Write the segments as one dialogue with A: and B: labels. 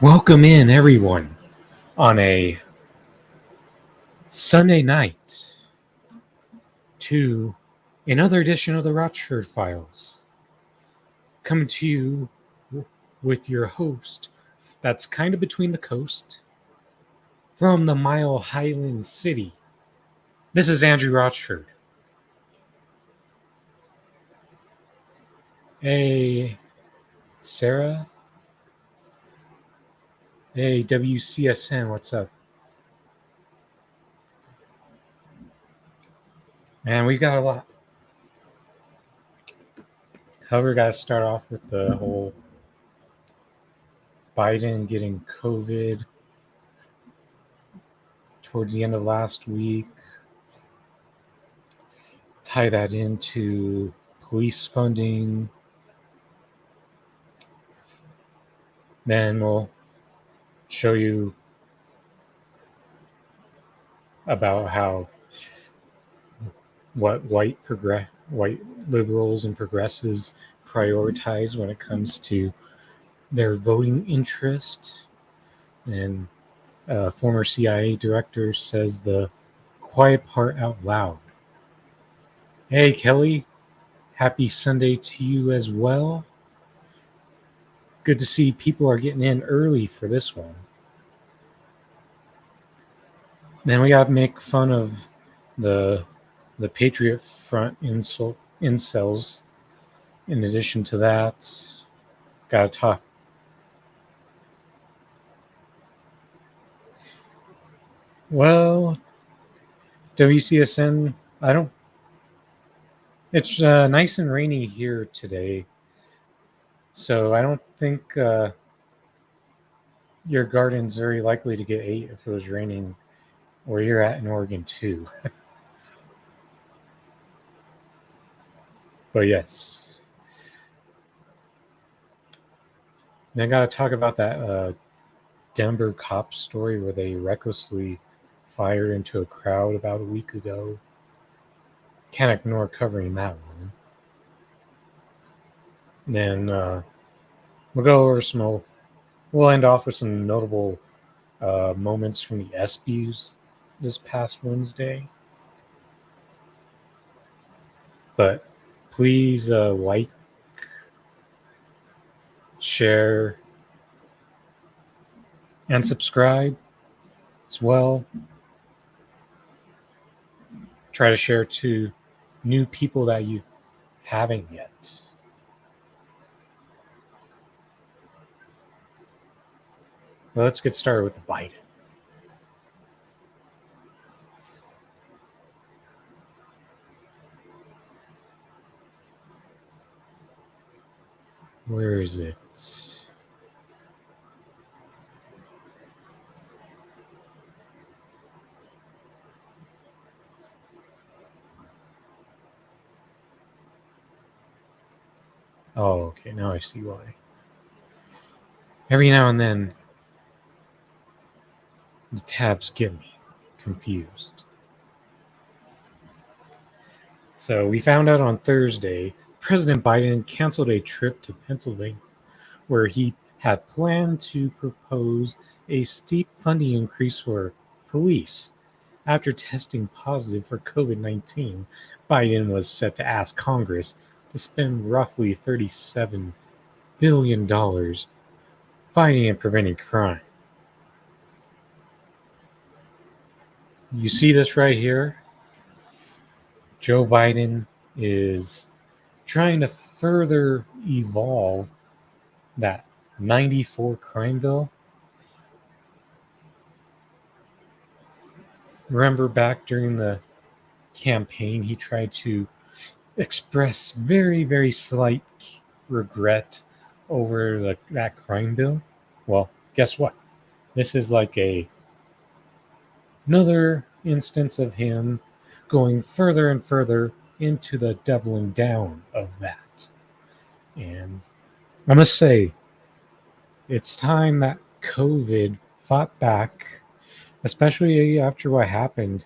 A: Welcome in, everyone, on a Sunday night to another edition of the Rochford Files. Coming to you with your host that's kind of between the coast from the Mile Highland City. This is Andrew Rochford. Hey, Sarah. Hey, WCSN, what's up? Man, we've got a lot. However, got to start off with the whole Biden getting COVID towards the end of last week. Tie that into police funding. Then we'll show you about how what white liberals and progressives prioritize when it comes to their voting interest. And former CIA director says the quiet part out loud. Hey, Kelly, happy Sunday to you as well. Good to see people are getting in early for this one. Then we got to make fun of the Patriot Front incels. In addition to that, got to talk. Well, WCSN, it's nice and rainy here today. So I don't think your garden's very likely to get ate if it was raining where you're at in Oregon too. But yes. Then I got to talk about that Denver cop story where they recklessly fired into a crowd about a week ago. Can't ignore covering that one. Then we'll go over we'll end off with some notable moments from the ESPYs this past Wednesday. But please like, share, and subscribe as well. Try to share to new people that you haven't yet. Well, let's get started with the Biden. Where is it? Oh, okay. Now I see why. Every now and then, the tabs get me confused. So we found out on Thursday, President Biden canceled a trip to Pennsylvania where he had planned to propose a steep funding increase for police. After testing positive for COVID-19, Biden was set to ask Congress to spend roughly $37 billion fighting and preventing crime. You see this right here? Joe Biden is trying to further evolve that 94 crime bill. Remember back during the campaign, he tried to express very, very slight regret over that crime bill? Well, guess what? This is like another instance of him going further and further into the doubling down of that. And I must say, it's time that COVID fought back, especially after what happened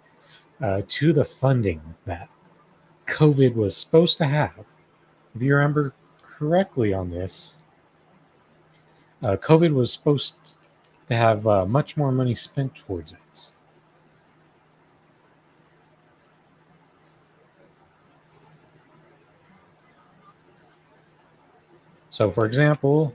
A: to the funding that COVID was supposed to have. If you remember correctly on this, COVID was supposed to have much more money spent towards it. So, for example,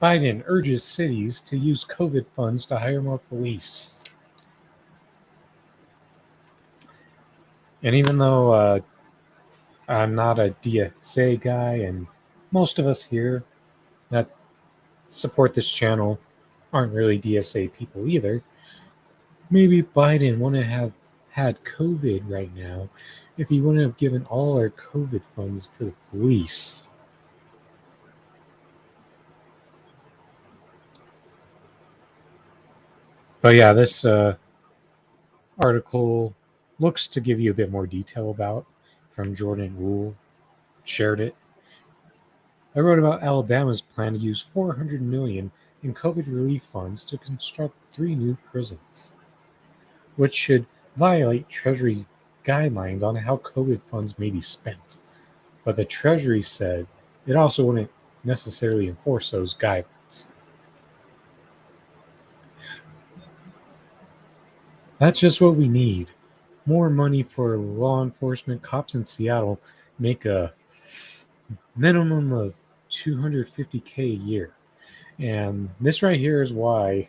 A: Biden urges cities to use COVID funds to hire more police. And even though I'm not a DSA guy, and most of us here that support this channel aren't really DSA people either, maybe Biden wouldn't have had COVID right now if he wouldn't have given all our COVID funds to the police. But yeah, this article looks to give you a bit more detail about from Jordan Rule. Shared it. I wrote about Alabama's plan to use $400 million in COVID relief funds to construct 3 new prisons, which should violate Treasury guidelines on how COVID funds may be spent. But the Treasury said it also wouldn't necessarily enforce those guidelines. That's just what we need. More money for law enforcement. Cops in Seattle make a minimum of $250K a year. And this right here is why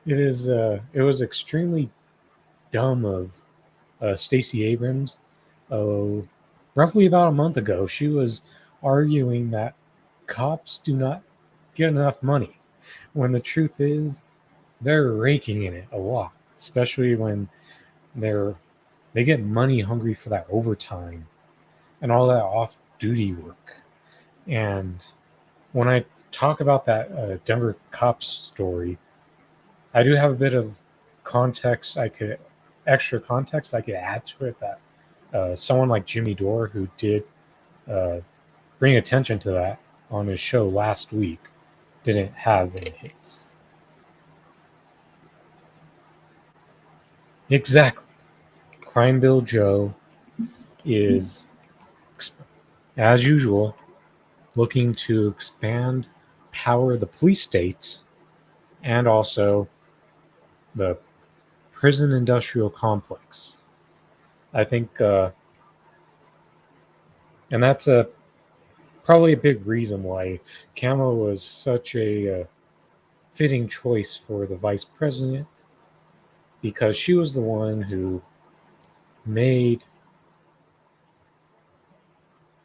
A: it was extremely dumb of Stacey Abrams. Roughly about a month ago, she was arguing that cops do not get enough money, when the truth is they're raking in it a lot, especially when they get money hungry for that overtime and all that off-duty work. And when I talk about that Denver cops story, I do have a bit of extra context I could add to it that someone like Jimmy Dore, who did bring attention to that on his show last week, didn't have in his. Exactly. Crime Bill Joe is, as usual, looking to expand power of the police states and also the prison industrial complex. I think, and that's probably a big reason why Kamala was such a fitting choice for the vice president, because she was the one who made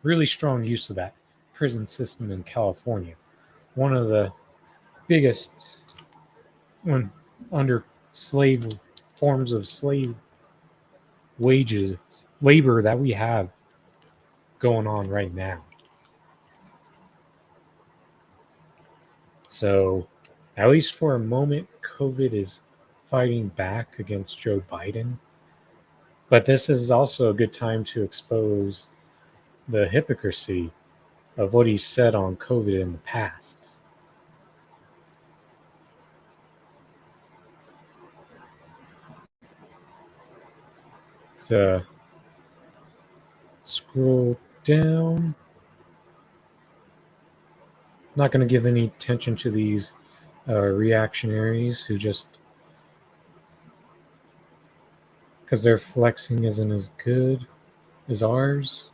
A: really strong use of that prison system in California. One of the biggest under forms of slave labor that we have going on right now. So, at least for a moment, COVID is fighting back against Joe Biden. But this is also a good time to expose the hypocrisy of what he said on COVID in the past. So, scroll down. Not going to give any attention to these reactionaries who just, because their flexing isn't as good as ours.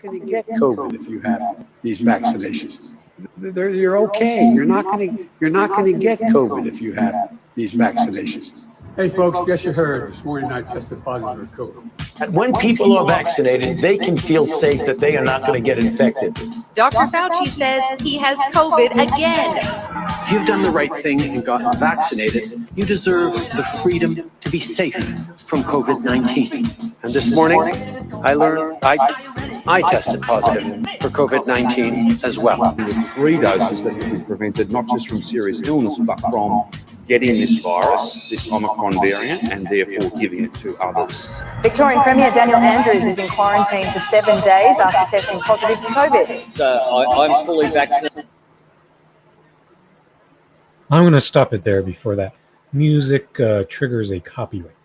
B: Going to get COVID if you have these vaccinations. You're okay. You're not going to get COVID if you have these vaccinations. Hey folks, guess you heard this morning I tested positive for COVID.
C: When people are vaccinated, they can feel safe that they are not going to get infected.
D: Dr. Fauci says he has COVID again.
E: If you've done the right thing and gotten vaccinated, you deserve the freedom to be safe from COVID-19. And this morning, I learned I tested positive for COVID-19 as well.
F: With 3 doses that can be prevented not just from serious illness, but from getting this virus, this Omicron variant, and therefore giving it to others.
G: Victorian Premier Daniel Andrews is in quarantine for 7 days after testing positive to COVID.
H: I'm fully vaccinated.
A: I'm going to stop it there before that music triggers a copyright.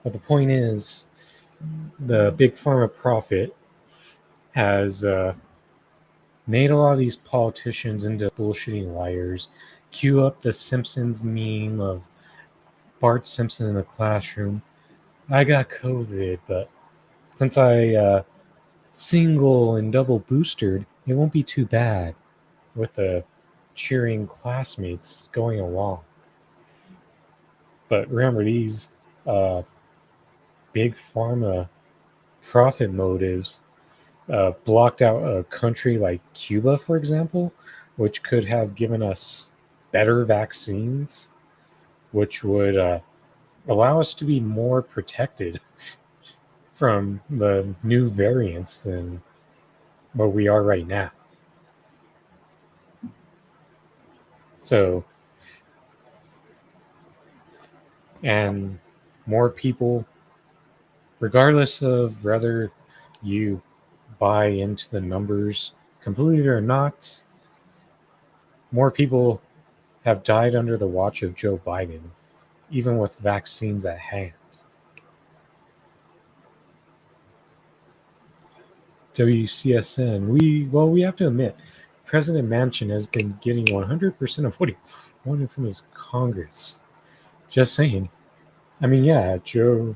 A: But the point is, the big pharma profit has made a lot of these politicians into bullshitting liars. Cue up the Simpsons meme of Bart Simpson in the classroom. I got COVID, but since I single and double boosted, it won't be too bad, with the cheering classmates going along. But remember, these big pharma profit motives blocked out a country like Cuba, for example, which could have given us better vaccines, which would allow us to be more protected from the new variants than what we are right now. So, and more people, regardless of whether you buy into the numbers completely or not, more people have died under the watch of Joe Biden, even with vaccines at hand. WCSN, we have to admit, President Manchin has been getting 100% of what he wanted from his Congress. Just saying. I mean, yeah, Joe.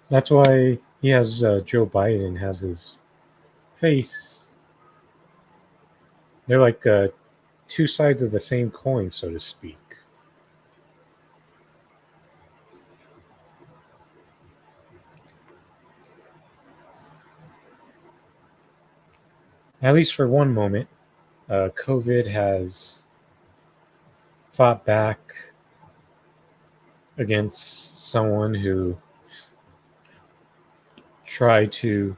A: That's why he has Joe Biden has his face. They're like two sides of the same coin, so to speak. At least for one moment, COVID has fought back against someone who tried to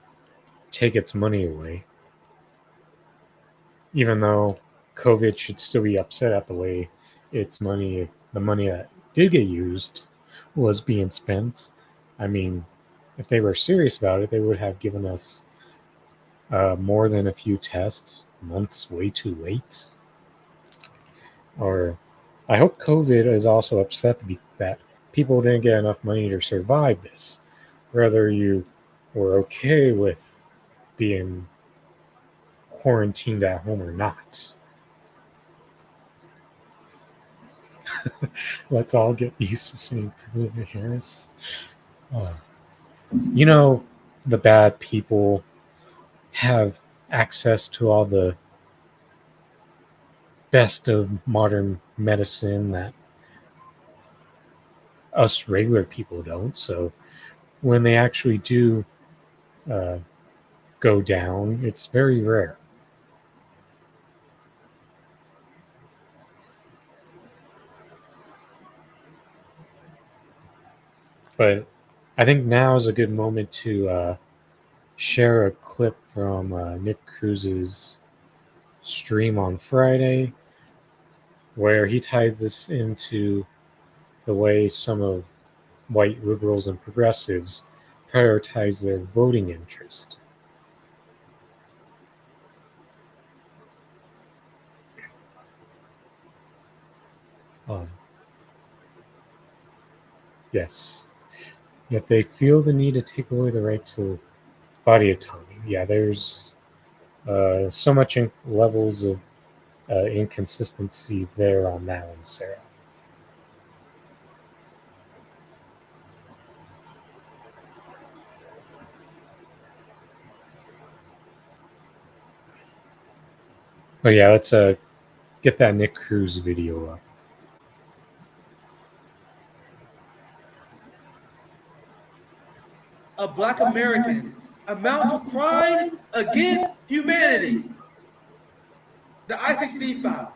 A: take its money away. Even though COVID should still be upset at the way its money, the money that did get used, was being spent. I mean, if they were serious about it, they would have given us more than a few tests, months way too late. Or I hope COVID is also upset that people didn't get enough money to survive this. Whether you were okay with being quarantined at home or not. Let's all get used to seeing President Harris. You know, the bad people have access to all the best of modern medicine that us regular people don't. So when they actually do go down, it's very rare. But I think now is a good moment to share a clip from Nick Cruz's stream on Friday, where he ties this into the way some of white liberals and progressives prioritize their voting interest. Yes. Yet they feel the need to take away the right to body autonomy. Yeah, there's so much levels of inconsistency there on that one, Sarah. But yeah, let's get that Nick Cruz video up.
H: Of Black Americans amount to crimes against humanity. The ICC found.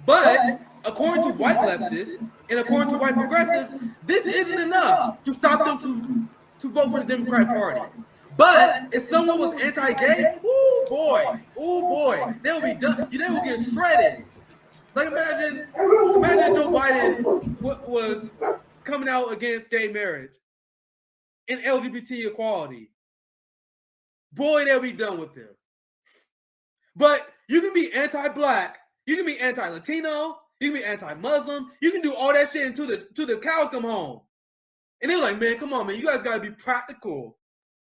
H: But according to white leftists and according to white progressives, this isn't enough to stop them to vote for the Democratic Party. But if someone was anti-gay, ooh boy, they will be done. They will get shredded. Like imagine Joe Biden was coming out against gay marriage and LGBT equality. Boy, they'll be done with him. But you can be anti-black. You can be anti-Latino. You can be anti-Muslim. You can do all that shit until the cows come home. And they're like, man, come on, man. You guys got to be practical.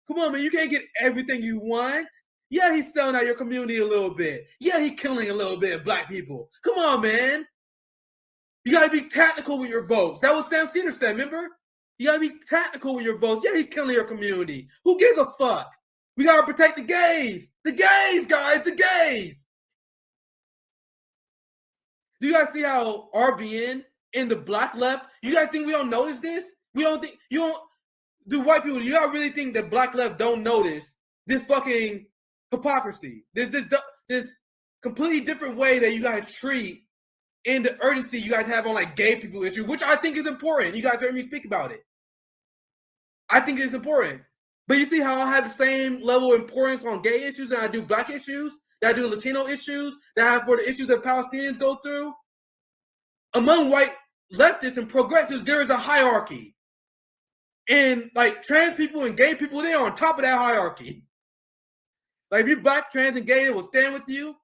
H: Come on, man. You can't get everything you want. Yeah, he's selling out your community a little bit. Yeah, he's killing a little bit of black people. Come on, man. You got to be tactical with your votes. That was Sam Cedar said, remember? You got to be tactical with your votes. Yeah, he's killing your community. Who gives a fuck? We got to protect the gays. The gays, guys, the gays. Do you guys see how RBN in the black left, you guys think we don't notice this? We don't think, you don't, do white people, you all really think that black left don't notice this fucking hypocrisy? This completely different way that you guys treat in the urgency you guys have on like gay people issue, which I think is important. You guys heard me speak about it. I think it's important. But you see how I have the same level of importance on gay issues that I do black issues, that I do Latino issues, that I have for the issues that Palestinians go through? Among white leftists and progressives, there is a hierarchy. And like trans people and gay people, they're on top of that hierarchy. Like if you're black, trans, and gay, they will stand with you.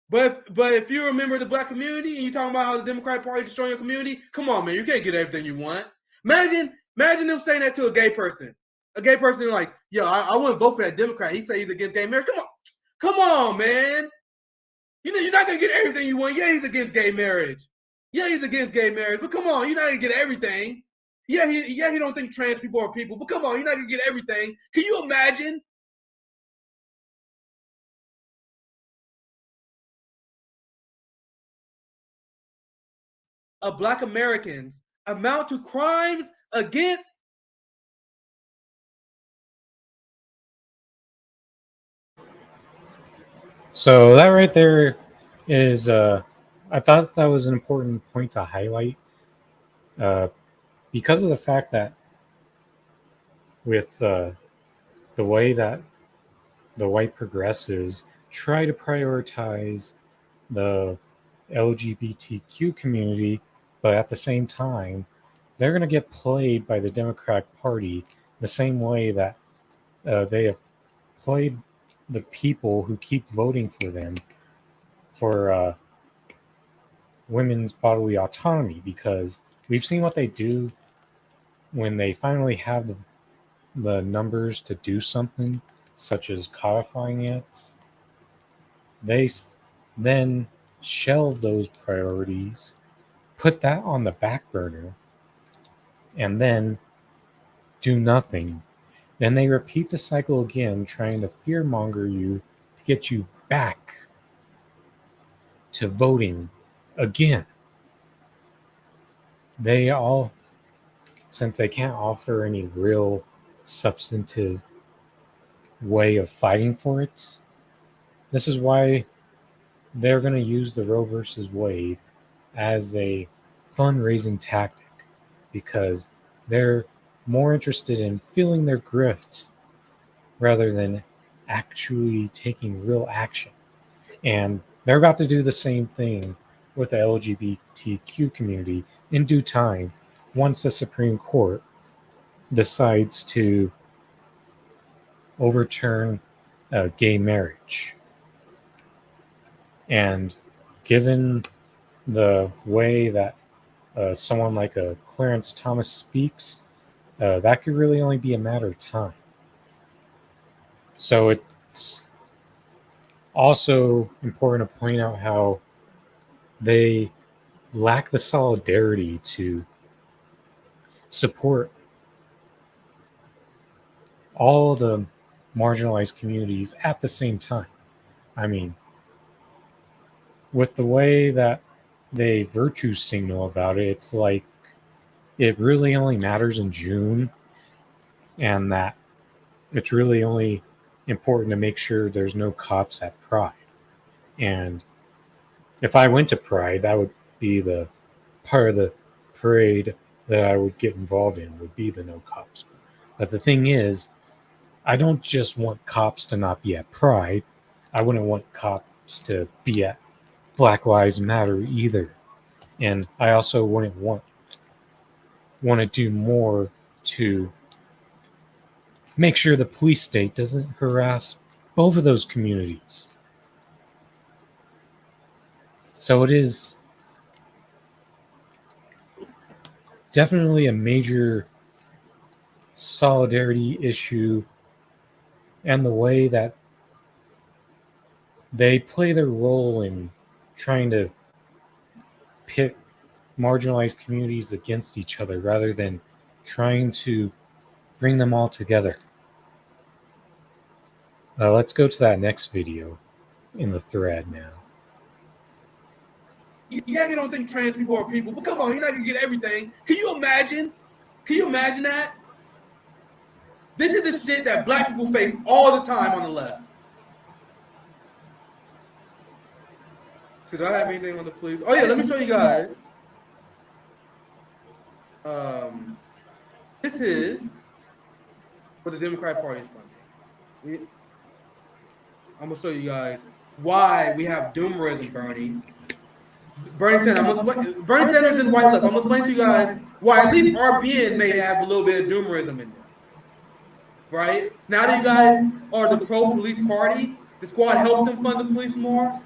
H: But if you're a member of the black community and you're talking about how the Democratic Party is destroying your community, come on, man, you can't get everything you want. Imagine them saying that to a gay person. A gay person like, yo, I wouldn't vote for that Democrat. He said he's against gay marriage. Come on, man. You know, you're not gonna get everything you want. Yeah, he's against gay marriage. Yeah, he's against gay marriage. But come on, you're not gonna get everything. Yeah, he don't think trans people are people. But come on, you're not gonna get everything. Can you imagine? Of black Americans amount to crimes against
A: So that right there is, I thought that was an important point to highlight, because of the fact that with the way that the white progressives try to prioritize the LGBTQ community, but at the same time, they're going to get played by the Democratic Party the same way that they have played the people who keep voting for them for women's bodily autonomy, because we've seen what they do when they finally have the numbers to do something, such as codifying it. They then shelve those priorities, put that on the back burner, and then do nothing. Then they repeat the cycle again, trying to fearmonger you to get you back to voting again. They all, since they can't offer any real substantive way of fighting for it, this is why they're going to use the Roe versus Wade as a fundraising tactic, because they're more interested in feeling their grift rather than actually taking real action. And they're about to do the same thing with the LGBTQ community in due time, once the Supreme Court decides to overturn gay marriage. And given the way that someone like a Clarence Thomas speaks, that could really only be a matter of time. So it's also important to point out how they lack the solidarity to support all the marginalized communities at the same time. I mean, with the way that they virtue signal about it, it's like it really only matters in June, and that it's really only important to make sure there's no cops at Pride. And if I went to Pride, that would be the part of the parade that I would get involved in, would be the no cops. But the thing is, I don't just want cops to not be at Pride. I wouldn't want cops to be at Black Lives Matter either. And I also wouldn't want to do more to make sure the police state doesn't harass both of those communities. So it is definitely a major solidarity issue, and the way that they play their role in trying to pit marginalized communities against each other rather than trying to bring them all together. Let's go to that next video in the thread now.
H: Yeah, you don't think trans people are people, but come on, you're not gonna get everything. Can you imagine? Can you imagine that? This is the shit that black people face all the time on the left. So do I have anything on the police? Oh yeah, let me show you guys. This is what the Democratic Party is funding. I'm gonna show you guys why we have doomerism, Bernie. Bernie Sanders and white left. I'm gonna explain to you guys why at least RBN may have a little bit of doomerism in there. Right? Now that you guys are the pro-police party, the squad helped them fund the police more.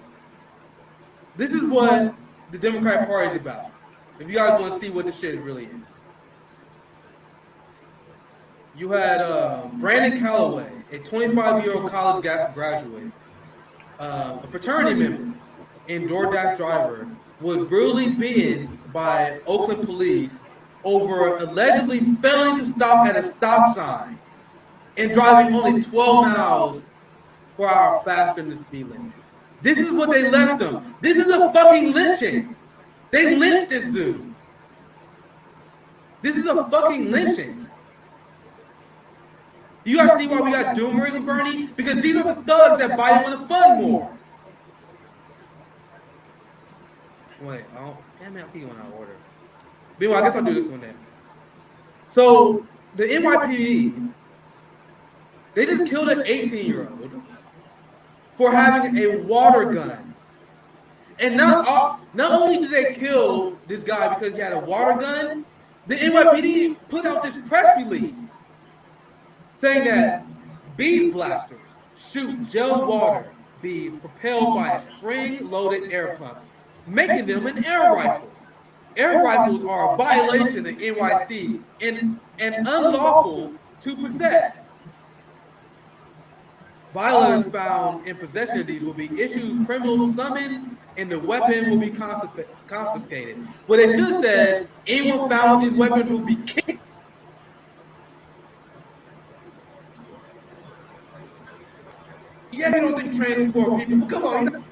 H: This is what the Democratic Party is about. If you guys want to see what this shit really is. You had Brandon Calloway, a 25-year-old college graduate, a fraternity member and DoorDash driver, was brutally beaten by Oakland police over allegedly failing to stop at a stop sign and driving only 12 miles per hour faster than the speed limit. This is what they left them. This is a fucking lynching. They lynched this dude. This is a fucking lynching. You guys see why we got doomerism, Bernie? Because these are the thugs that Biden want to fund more. Wait, damn it, I think going out of order. Meanwhile, I guess I'll do this one next. So, the NYPD, they just killed an 18-year-old for having a water gun. And not only did they kill this guy because he had a water gun, the NYPD put out this press release saying that bead blasters shoot gel water beads propelled by a spring-loaded air pump, making them an air rifle. Air rifles are a violation of NYC and unlawful to possess. Violators found in possession of these will be issued criminal summons and the weapon will be confiscated. What they should have said, anyone found with these weapons will be kicked. Yeah, you don't think trans people are people, but come on.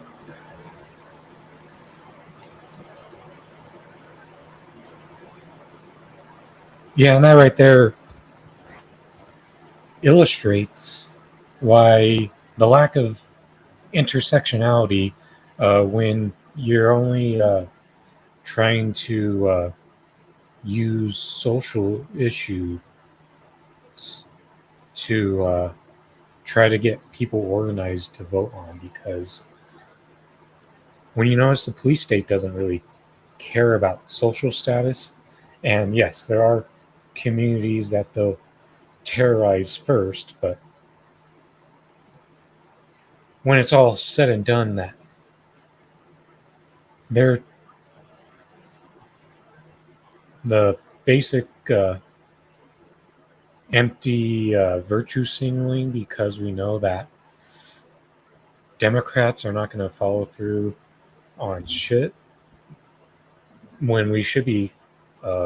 A: Yeah, and that right there illustrates why the lack of intersectionality when you're only trying to use social issues to try to get people organized to vote on, because when you notice the police state doesn't really care about social status, and yes, there are communities that they'll terrorize first, but when it's all said and done, that they're the basic empty virtue signaling, because we know that Democrats are not going to follow through on shit, when we should be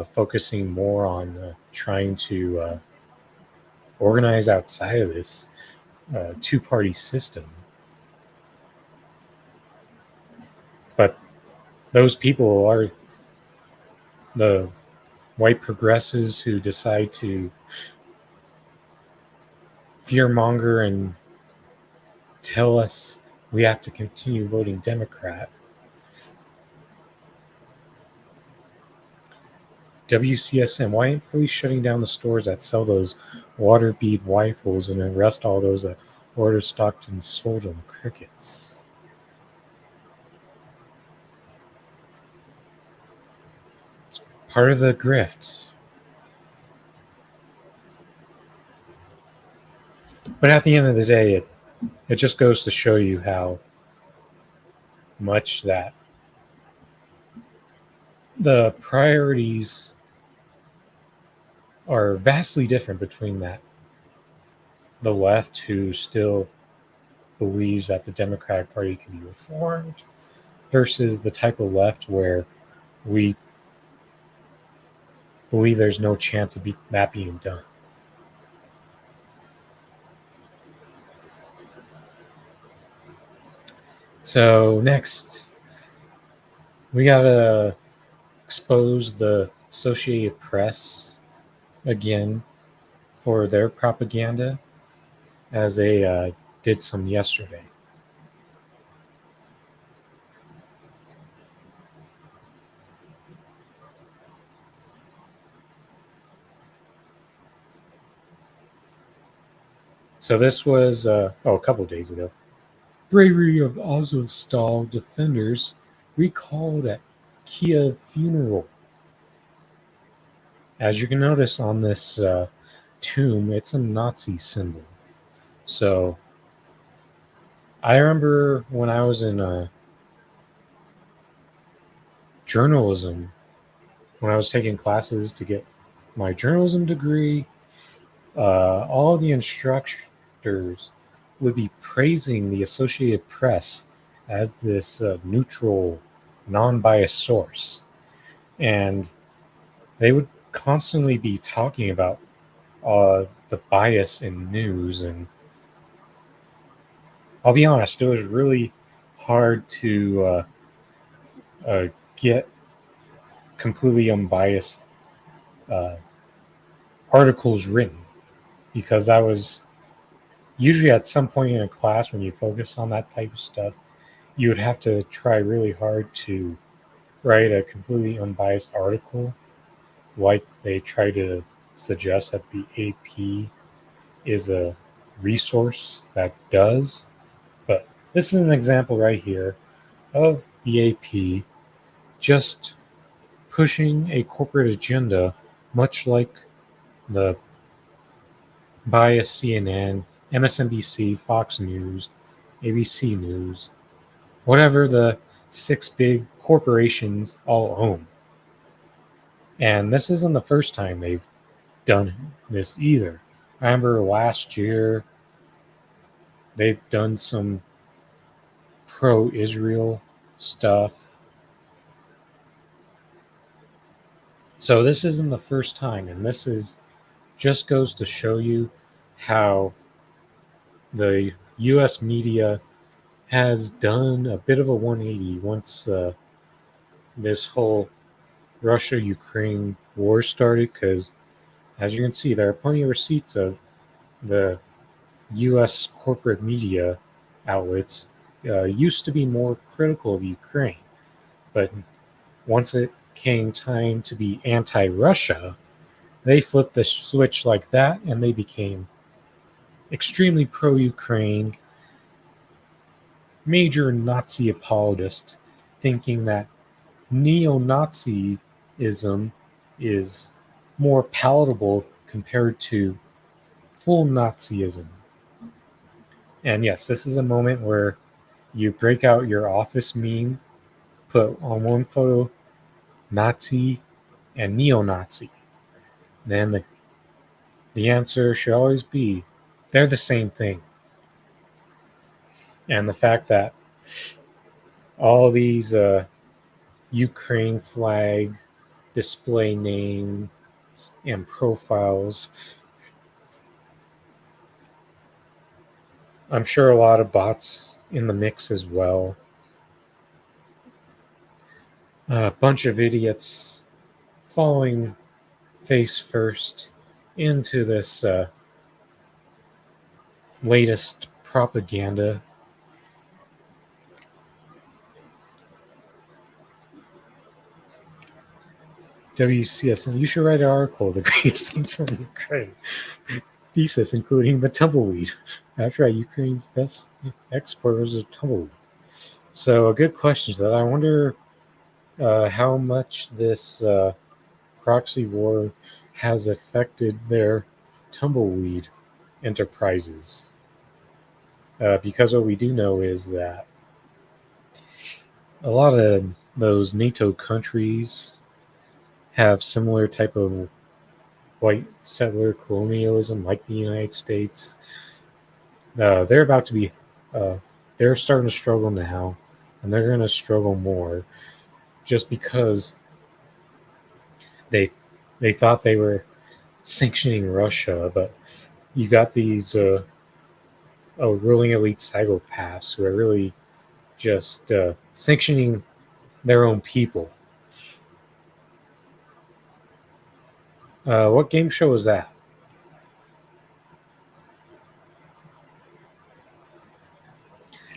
A: focusing more on trying to organize outside of this two-party system. But those people are the white progressives who decide to fearmonger and tell us we have to continue voting Democrat. WCSM, why aren't police shutting down the stores that sell those water bead rifles and arrest all those that ordered, stocked, and sold them? Crickets. It's part of the grift. But at the end of the day, it just goes to show you how much that the priorities are vastly different between the left, who still believes that the Democratic Party can be reformed, versus the type of left where we believe there's no chance of that being done. So next, we gotta expose the Associated Press again for their propaganda, as they did some yesterday. So this was a couple days ago. Bravery of Azovstal defenders recalled at Kiev funeral. As you can notice on this tomb, it's a Nazi symbol. So I remember when I was in journalism, when I was taking classes to get my journalism degree, all the instructors would be praising the Associated Press as this neutral, non-biased source. And they would constantly be talking about the bias in news. And I'll be honest, it was really hard to get completely unbiased articles written, because I was usually at some point in a class, when you focus on that type of stuff, you would have to try really hard to write a completely unbiased article, like they try to suggest that the AP is a resource that does. But this is an example right here of the AP just pushing a corporate agenda, much like the biased CNN, MSNBC, Fox News, ABC News, whatever the 6 big corporations all own. And this isn't the first time they've done this either. I remember last year they've done some pro-Israel stuff. So this isn't the first time, and this is just goes to show you how the U.S. media has done a bit of a 180 once this whole Russia-Ukraine war started, because as you can see, there are plenty of receipts of the U.S. corporate media outlets used to be more critical of Ukraine. But once it came time to be anti-Russia, they flipped the switch like that, and they became extremely pro-Ukraine, major Nazi apologist, thinking that neo-Nazism is more palatable compared to full Nazism. And yes, this is a moment where you break out your office meme, put on one photo Nazi and neo-Nazi. Then the answer should always be they're the same thing. And the fact that all these Ukraine flag display names and profiles, I'm sure a lot of bots in the mix as well. A bunch of idiots falling face first into this latest propaganda. WCSN, you should write an article, The Greatest Things from Ukraine. Thesis, including the tumbleweed. That's right, Ukraine's best export was a tumbleweed. So a good question is that I wonder how much this proxy war has affected their tumbleweed enterprises. Because what we do know is that a lot of those NATO countries have similar type of white settler colonialism like the United States. They're about to be, they're starting to struggle now, and they're going to struggle more just because they thought they were sanctioning Russia, but you got these ruling elite psychopaths who are really just sanctioning their own people. What game show is that?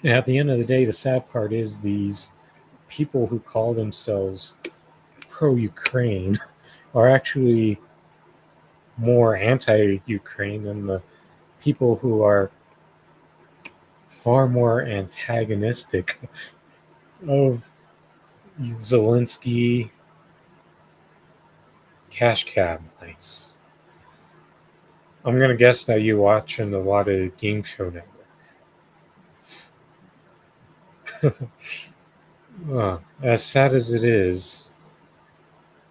A: And at the end of the day, the sad part is these people who call themselves pro-Ukraine are actually more anti-Ukraine than the people who are far more antagonistic of Zelensky. Cash Cab, nice. I'm gonna guess that you watch a lot of Game Show Network. As sad as it is,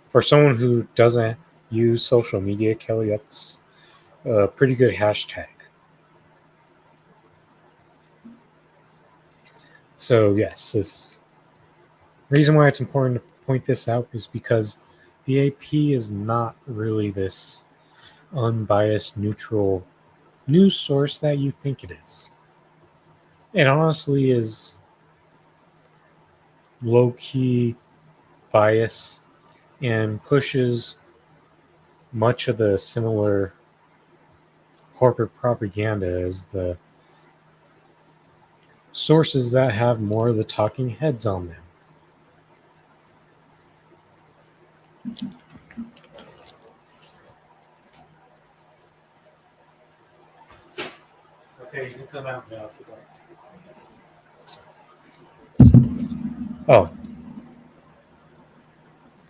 A: for someone who doesn't use social media, Kelly, that's a pretty good hashtag. So yes, this reason why it's important to point this out is because the AP is not really this unbiased, neutral news source that you think it is. It honestly is low-key bias and pushes much of the similar corporate propaganda as the sources that have more of the talking heads on them. Okay, you can come out now if you'd like. Oh,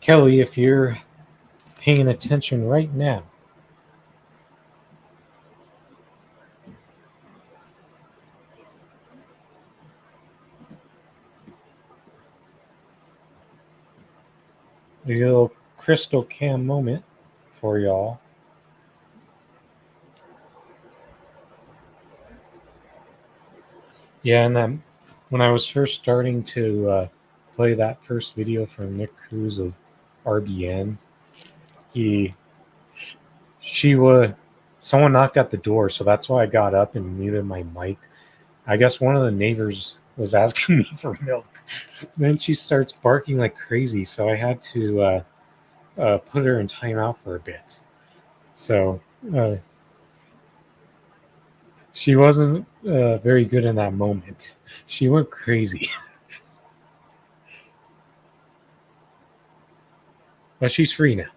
A: Kelly, if you're paying attention right now, a little crystal cam moment for y'all. Yeah, and then when I was first starting to play that first video from Nick Cruz of RBN, someone knocked at the door, so that's why I got up and muted my mic. I guess one of the neighbors was asking me for milk. Then she starts barking like crazy, so I had to put her in timeout for a bit. So she wasn't very good in that moment. She went crazy. But she's free now.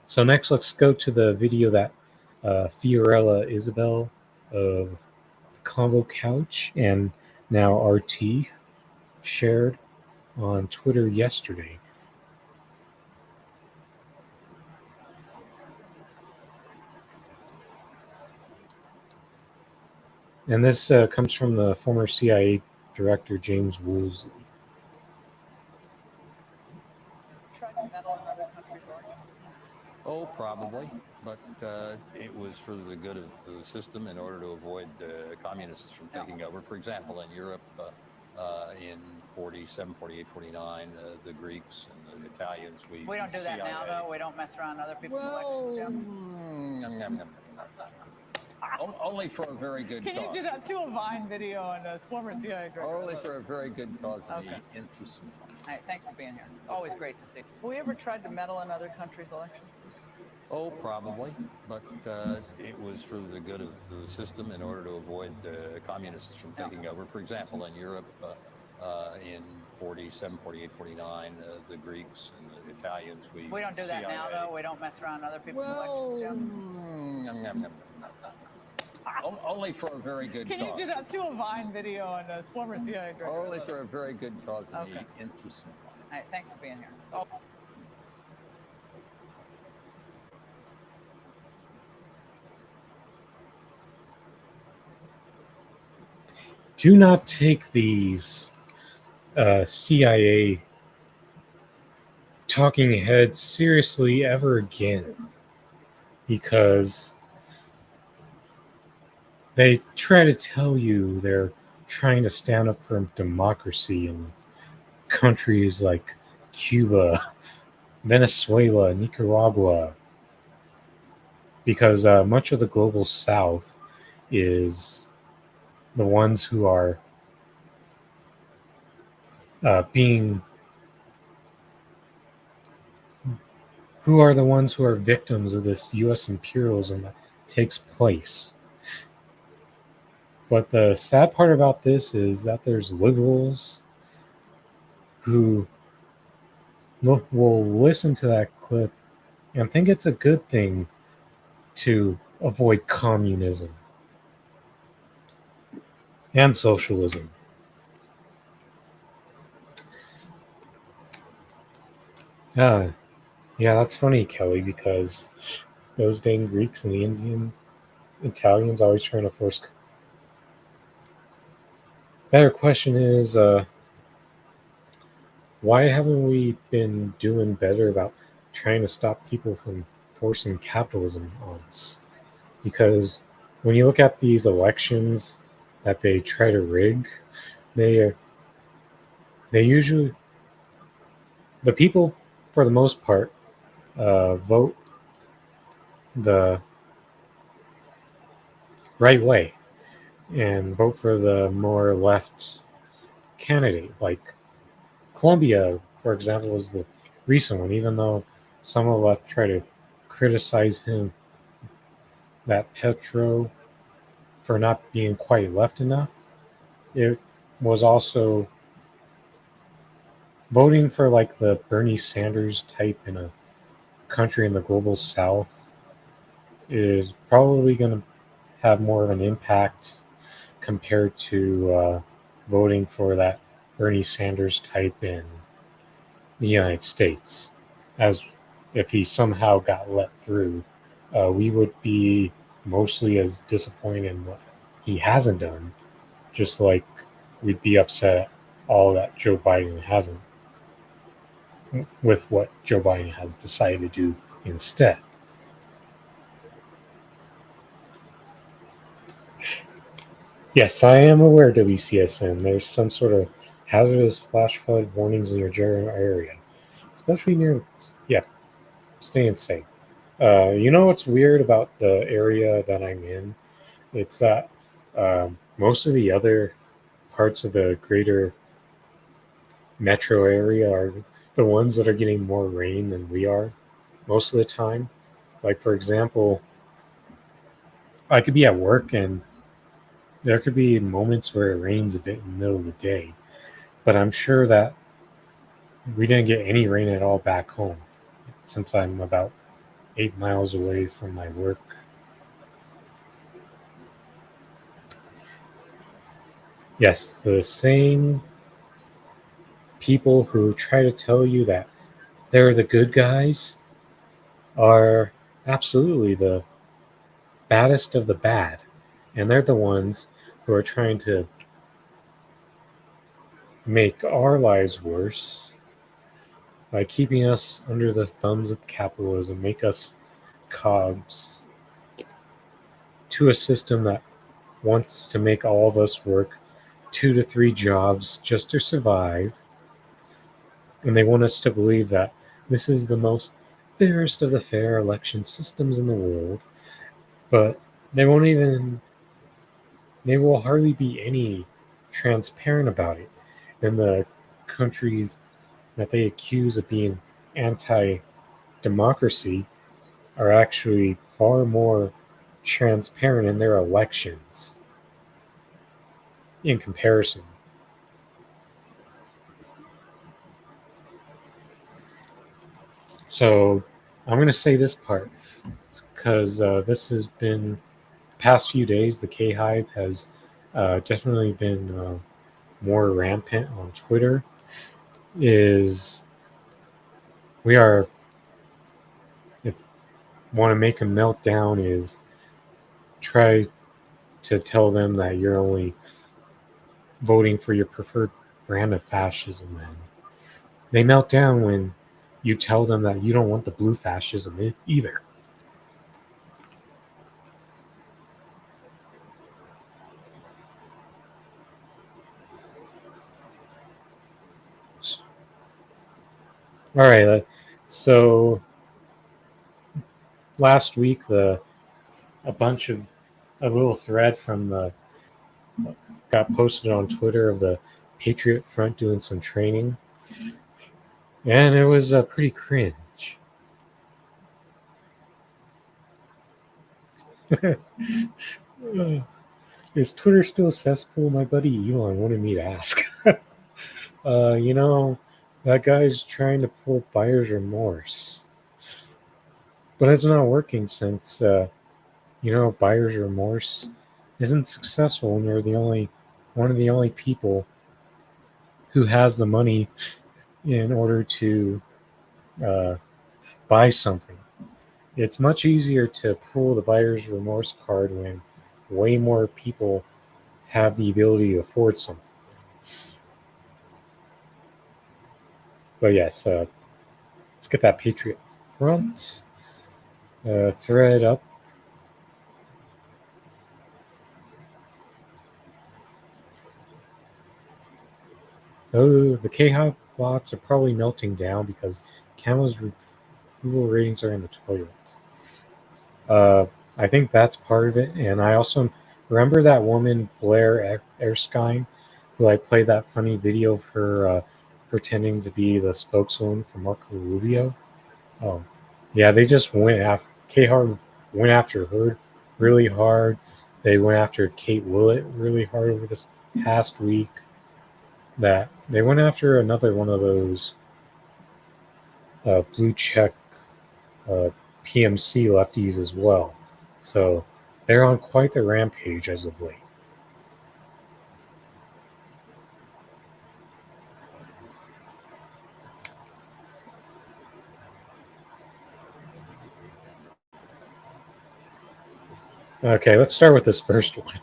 A: So next, let's go to the video that Fiorella Isabel of Convo Couch and now RT shared on Twitter yesterday. And this comes from the former CIA director James Woolsey.
I: Oh, probably, but it was for the good of the system in order to avoid communists from taking over. For example, in Europe, in 47, 48, 49, the Greeks and the Italians,
J: we don't do that now, though. We don't mess around other people's elections, Jim.
I: Only for a very good cause.
J: Can you do that to a Vine video on this former CIA director?
I: Only for a very good cause in the interest of
J: All right, thanks for being here. It's always great to see. Have we ever tried to meddle in other countries' elections?
I: Oh, probably, but it was for the good of the system in order to avoid communists from taking over. For example, in Europe, in 47, 48, 49, the Greeks and the Italians, we
J: don't do that now, though. We don't mess around other people's elections, Jim.
I: Only for a very good cause.
J: Can you do that to a Vine video on this former CIA director?
I: Only for a very good cause in the interest of
J: All right, thanks for being here.
A: do not take these CIA talking heads seriously ever again, because they try to tell you they're trying to stand up for democracy in countries like Cuba, Venezuela, Nicaragua, because much of the global south is the ones who are the ones who are victims of this U.S. imperialism that takes place. But the sad part about this is that there's liberals who will listen to that clip and think it's a good thing to avoid communism and socialism. Yeah, that's funny, Kelly, because those dang Greeks and the Indian Italians always trying to force. Better question is, why haven't we been doing better about trying to stop people from forcing capitalism on us? Because when you look at these elections that they try to rig, they usually, the people for the most part vote the right way and vote for the more left candidate. Like Colombia, for example, was the recent one, even though some of the left try to criticize him, that Petro, for not being quite left enough. It was also voting for like the Bernie Sanders type in a country in the global south is probably going to have more of an impact compared to voting for that Bernie Sanders type in the United States. As if he somehow got let through, we would be mostly as disappointed in what he hasn't done, just like we'd be upset at all that Joe Biden hasn't, with what Joe Biden has decided to do instead. Yes, I am aware, WCSN. There's some sort of hazardous flash flood warnings in your general area, especially near, staying safe. You know what's weird about the area that I'm in? It's that most of the other parts of the greater metro area are the ones that are getting more rain than we are most of the time. Like, for example, I could be at work and there could be moments where it rains a bit in the middle of the day, but I'm sure that we didn't get any rain at all back home since I'm about 8 miles away from my work. Yes, the same people who try to tell you that they're the good guys are absolutely the baddest of the bad. And they're the ones who are trying to make our lives worse by keeping us under the thumbs of capitalism, make us cogs to a system that wants to make all of us work 2 to 3 jobs just to survive. And they want us to believe that this is the most fairest of the fair election systems in the world, but they will hardly be any transparent about it. And the countries that they accuse of being anti-democracy are actually far more transparent in their elections in comparison. So I'm going to say this part because this has been the past few days. The K Hive has definitely been more rampant on Twitter. Is we are, if want to make a meltdown, is try to tell them that you're only voting for your preferred brand of fascism, and they melt down when you tell them that you don't want the blue fascism either. All right, so last week a little thread from the got posted on Twitter of the Patriot Front doing some training, and it was pretty cringe. Is Twitter still a cesspool? My buddy Elon wanted me to ask. That guy's trying to pull buyer's remorse, but it's not working since buyer's remorse isn't successful when you're one of the only people who has the money in order to buy something. It's much easier to pull the buyer's remorse card when way more people have the ability to afford something. But yes, let's get that Patriot Front thread up. Oh, the K-Hop bots are probably melting down because Camel's Google ratings are in the toilet. I think that's part of it. And I also remember that woman, Blair Erskine, who I played that funny video of her pretending to be the spokeswoman for Marco Rubio. Oh, yeah, they just went after K-Hard went after her really hard. They went after Kate Willett really hard over this past week. That they went after another one of those blue check PMC lefties as well. So they're on quite the rampage as of late. Okay, let's start with this first one.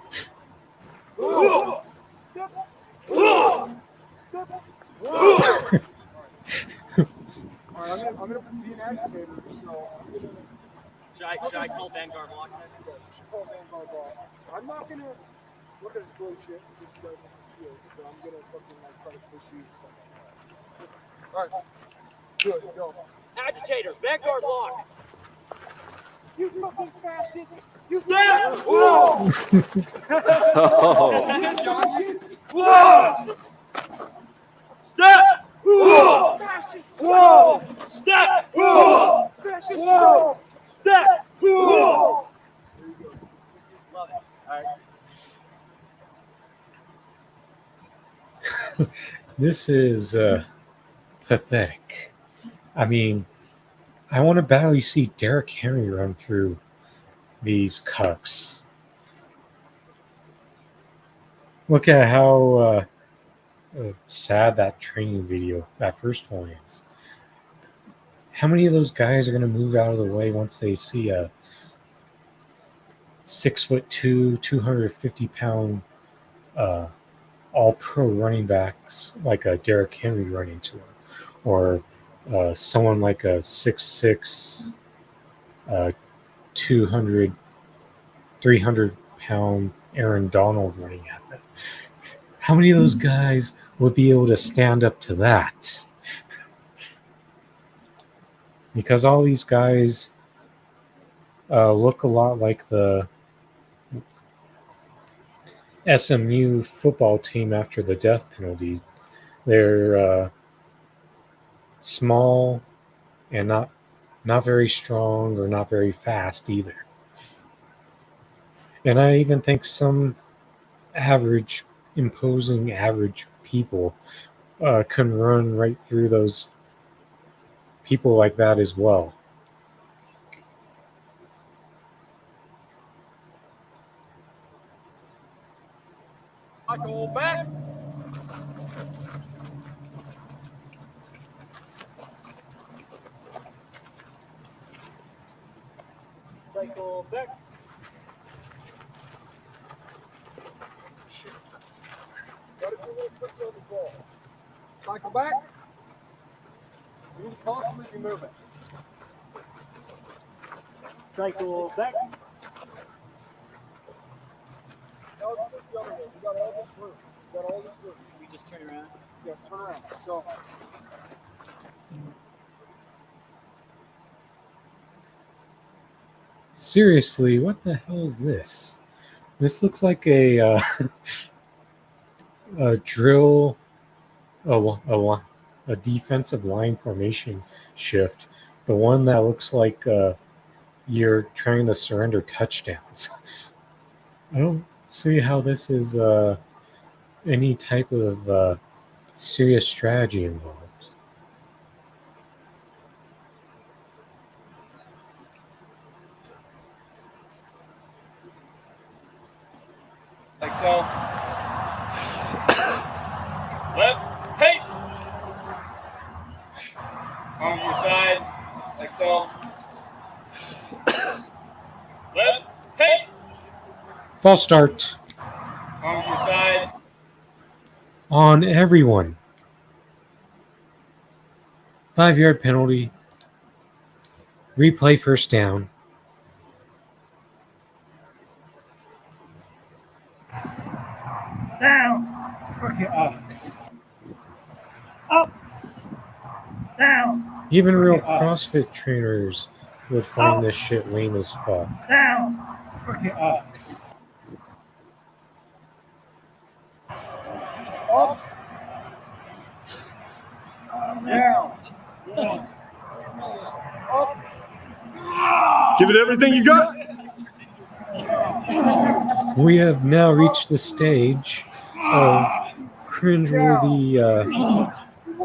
K: I'm gonna be an agitator, so should I call Vanguard Lock? Call Vanguard Lock. I'm not gonna look at bullshit just because I'm shield, but I'm gonna fucking try to push you and stuff like that. Alright. Good, go. Agitator, Vanguard Lock. You fucking fascist! You step! Whoa! Whoa! Step! Whoa! Fascist! Whoa! Step! Whoa! Fascist! Whoa! Step! Whoa! Love it. All right.
A: This is pathetic. I mean, I want to badly see Derrick Henry run through these cucks. Look at how sad that training video, that first one is. How many of those guys are going to move out of the way once they see a 6'2", 250-pound all-pro running backs like a Derrick Henry running to him, or someone like a 6'6", 200, 300-pound Aaron Donald running at them? How many of those guys would be able to stand up to that? Because all these guys look a lot like the SMU football team after the death penalty. They're small and not very strong or not very fast either. And I even think some imposing average people can run right through those people like that as well.
K: I go back. Cycle back. Gotta be a little quicker on the ball. Cycle back. You constantly move it. Cycle back. Now let's flip the other way. We got all this room. We got all this room. We just turn around? Yeah, turn around. So.
A: Seriously, what the hell is this? This looks like a a drill, a defensive line formation shift. The one that looks like you're trying to surrender touchdowns. I don't see how this is any type of serious strategy involved.
L: Like so. Left, hey! Arms to your sides, like so. Left, hey!
A: False start
L: Arms to your sides.
A: on everyone. 5-yard penalty. Replay first down.
K: Down. Okay, up. Down.
A: Even real CrossFit trainers would find this shit lame as fuck.
K: Down. Okay, up. Down. Up.
M: Give it everything you got.
A: We have now reached the stage of cringeworthy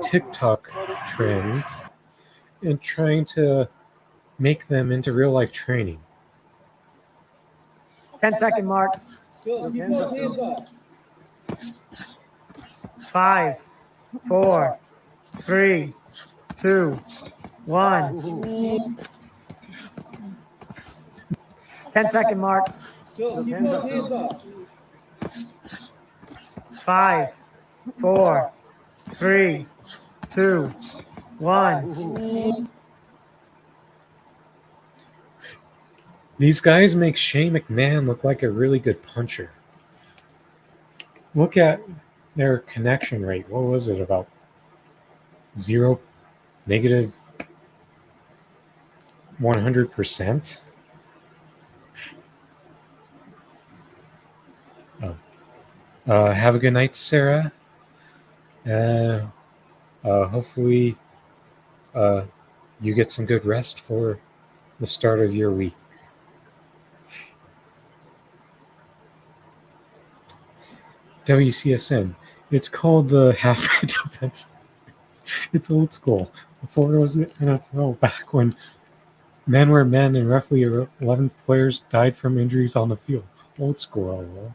A: TikTok trends and trying to make them into real life training.
N: 10-second mark. 5, 4, 3, 2, 1. 10-second mark. 5, 4, 3, 2, 1.
A: These guys make Shane McMahon look like a really good puncher. Look at their connection rate. What was it, about negative 100%? Have a good night, Sarah. Hopefully you get some good rest for the start of your week. WCSN. It's called the half-right defense. It's old school. Before it was the NFL, back when men were men and roughly 11 players died from injuries on the field. Old school.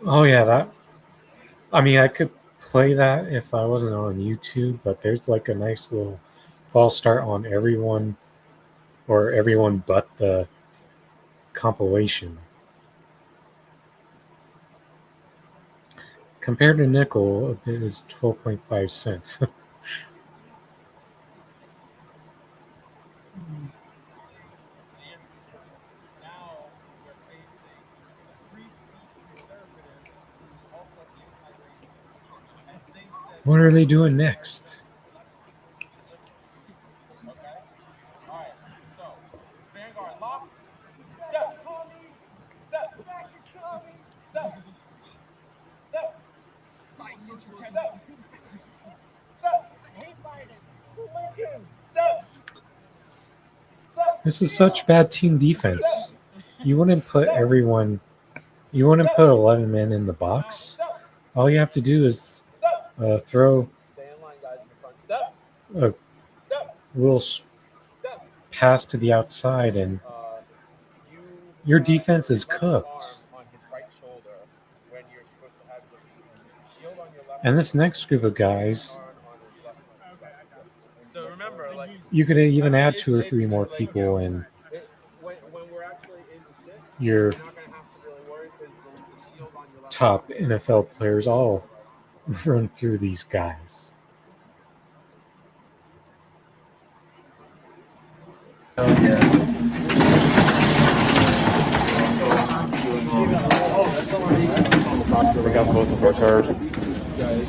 A: Oh yeah, that. I mean, I could play that if I wasn't on YouTube, but there's like a nice little false start on everyone, or everyone but the compilation. Compared to nickel, it is 12.5 cents. What are they doing next? This is such bad team defense. You wouldn't put 11 men in the box. All you have to do is throw a little pass to the outside, and your defense is cooked. And this next group of guys, you could even add 2 or 3 more people, and your top NFL players all run through these guys.
O: They got both of our cars.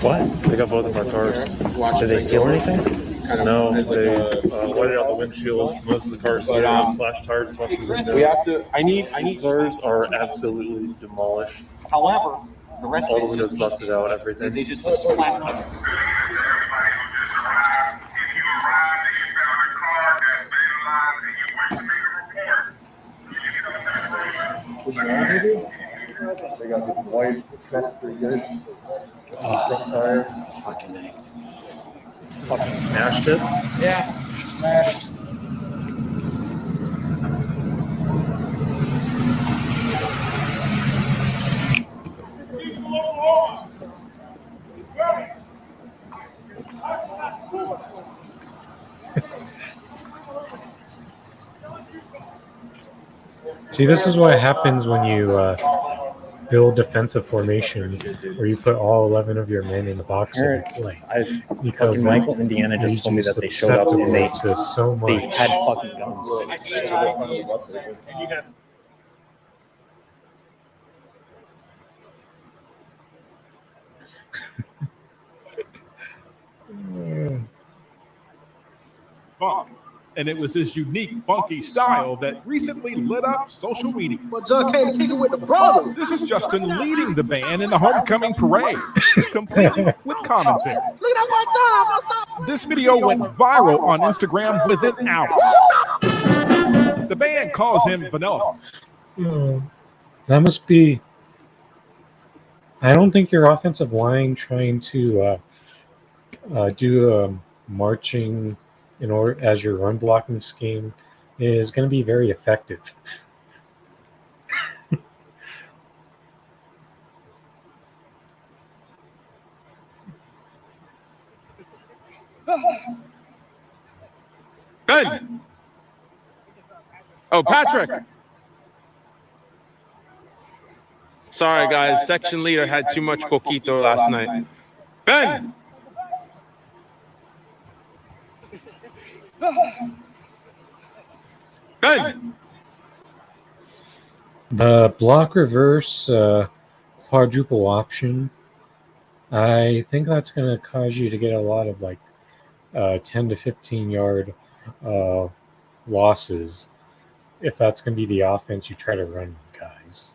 O: What? They got both of our cars. Did they steal anything? No, they whited out the windshields. Most of the cars slash tires off the window.
M: We have to. I need.
O: Cars are absolutely demolished.
E: However, the rest
O: All the windows busted out, everything.
E: they just slapped up.
M: They got this white. That's pretty good. Front tire.
E: Fucking A.
O: Fucking smashed it.
E: Yeah. Smashed.
A: See, this is what happens when you build defensive formations where you put all 11 of your men in the box every play. Because
P: Michael, Indiana just told me that they showed up and they
A: to so much.
P: They had fucking guns.
Q: Funk. And it was his unique, funky style that recently lit up social media.
K: But John came to kick it with the brothers.
Q: This is Justin leading the band in the homecoming parade, completely with commentary.
K: Look at that one time.
Q: This video went viral on Instagram within hours. The band calls him Vanilla.
A: That must be. I don't think your offensive line trying to do marching in order as your run blocking scheme is going to be very effective.
M: Ben. Oh, Patrick. Sorry, guys. Section leader had too much coquito last night. Ben. Ben.
A: The block reverse quadruple option, I think that's going to cause you to get a lot of 10 to 15 yard losses if that's going to be the offense you try to run, guys.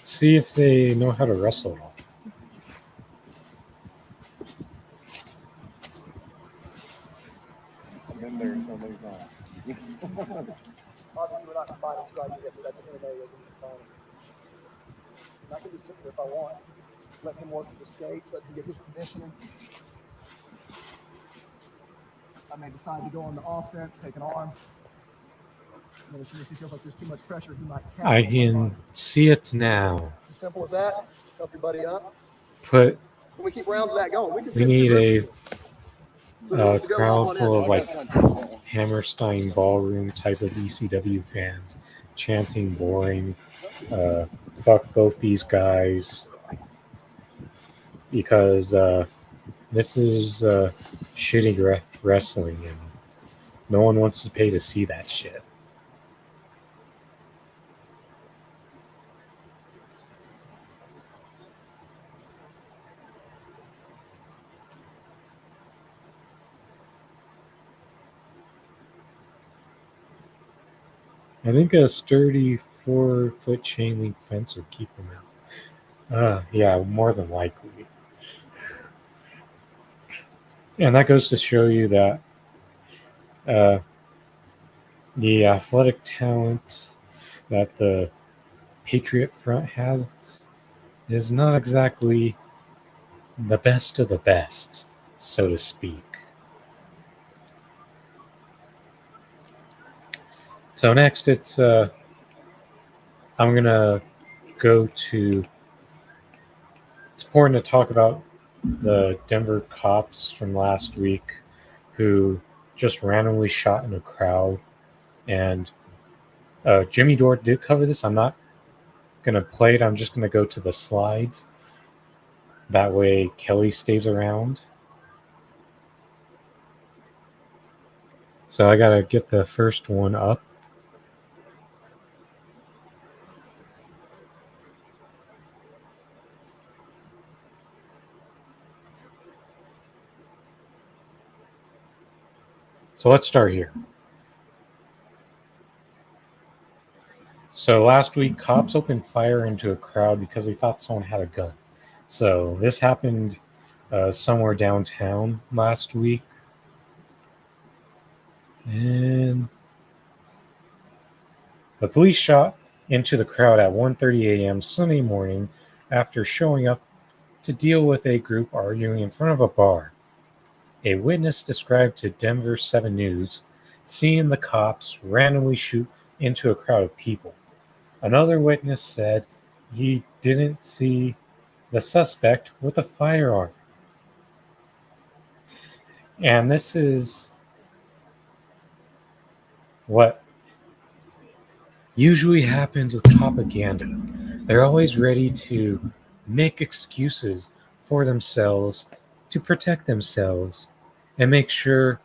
A: See if they know how to wrestle.
K: I've been there so many times. Obviously, we're not in the final strike yet, but that's an MMA over the final. I can be sitting here if I want. Let him work his escapes, let him get his conditioning. I may decide to go on the offense, take an arm. And as soon as he feels like there's too much pressure, he might tap.
A: I can see it now.
K: It's as simple as that. Help your buddy up.
A: Put.
K: We keep rounds of that going.
A: We need a crowd full of Hammerstein ballroom type of ECW fans chanting boring, fuck both these guys, because this is shitty wrestling and no one wants to pay to see that shit. I think a sturdy 4-foot chain link fence would keep them out. Yeah, more than likely. And that goes to show you that the athletic talent that the Patriot Front has is not exactly the best of the best, so to speak. So next, it's I'm gonna go to. It's important to talk about the Denver cops from last week who just randomly shot in a crowd. And Jimmy Dore did cover this. I'm not going to play it. I'm just going to go to the slides. That way Kelly stays around. So I got to get the first one up. So let's start here. So last week, cops opened fire into a crowd because they thought someone had a gun. So this happened somewhere downtown last week. And the police shot into the crowd at 1:30 a.m. Sunday morning after showing up to deal with a group arguing in front of a bar. A witness described to Denver 7 News seeing the cops randomly shoot into a crowd of people. Another witness said he didn't see the suspect with a firearm. And this is what usually happens with propaganda. They're always ready to make excuses for themselves to protect themselves and make sure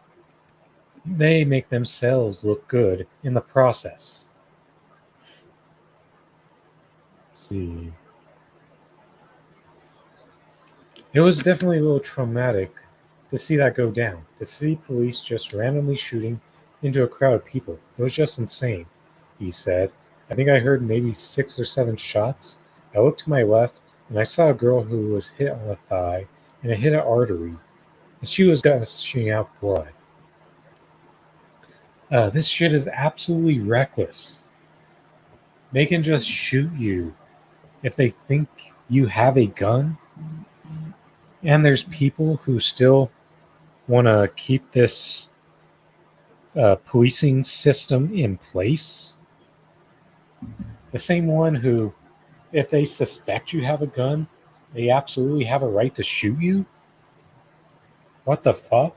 A: they make themselves look good in the process. Let's see. It was definitely a little traumatic to see that go down. To see police just randomly shooting into a crowd of people. It was just insane, he said. I think I heard maybe 6 or 7 shots. I looked to my left and I saw a girl who was hit on the thigh and it hit an artery. And she was gushing out blood. This shit is absolutely reckless. They can just shoot you if they think you have a gun. And there's people who still want to keep this policing system in place. The same one who, if they suspect you have a gun, they absolutely have a right to shoot you. What the fuck?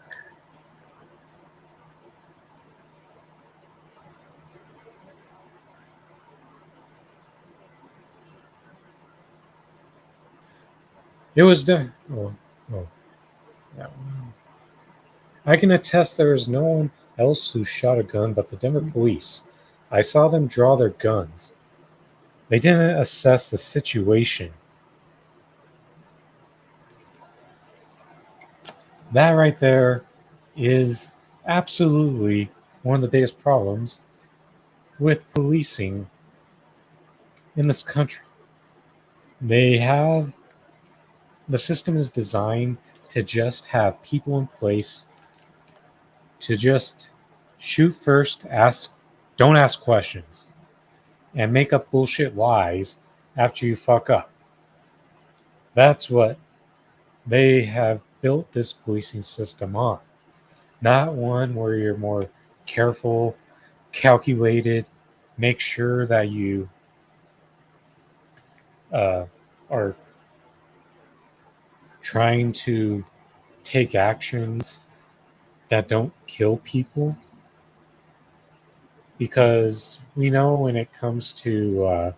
A: It was I can attest there is no one else who shot a gun but the Denver police. I saw them draw their guns. They didn't assess the situation. That right there is absolutely one of the biggest problems with policing in this country. The system is designed to just have people in place to just shoot first, don't ask questions, and make up bullshit lies after you fuck up. That's what they have built this policing system on. Not one where you're more careful, calculated, make sure that you are trying to take actions that don't kill people. Because we know when it comes to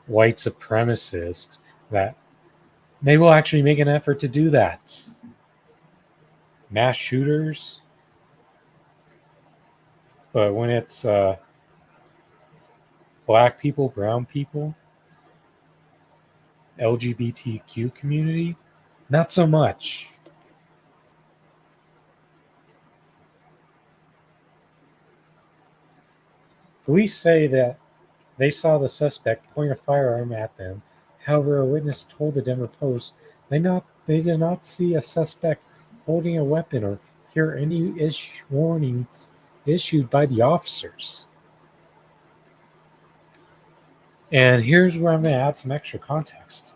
A: white supremacists that they will actually make an effort to do that. Mass shooters. But when it's black people, brown people, LGBTQ community, not so much. Police say that they saw the suspect point a firearm at them. However, a witness told the Denver Post they did not see a suspect holding a weapon or hear any warnings issued by the officers. And here's where I'm going to add some extra context.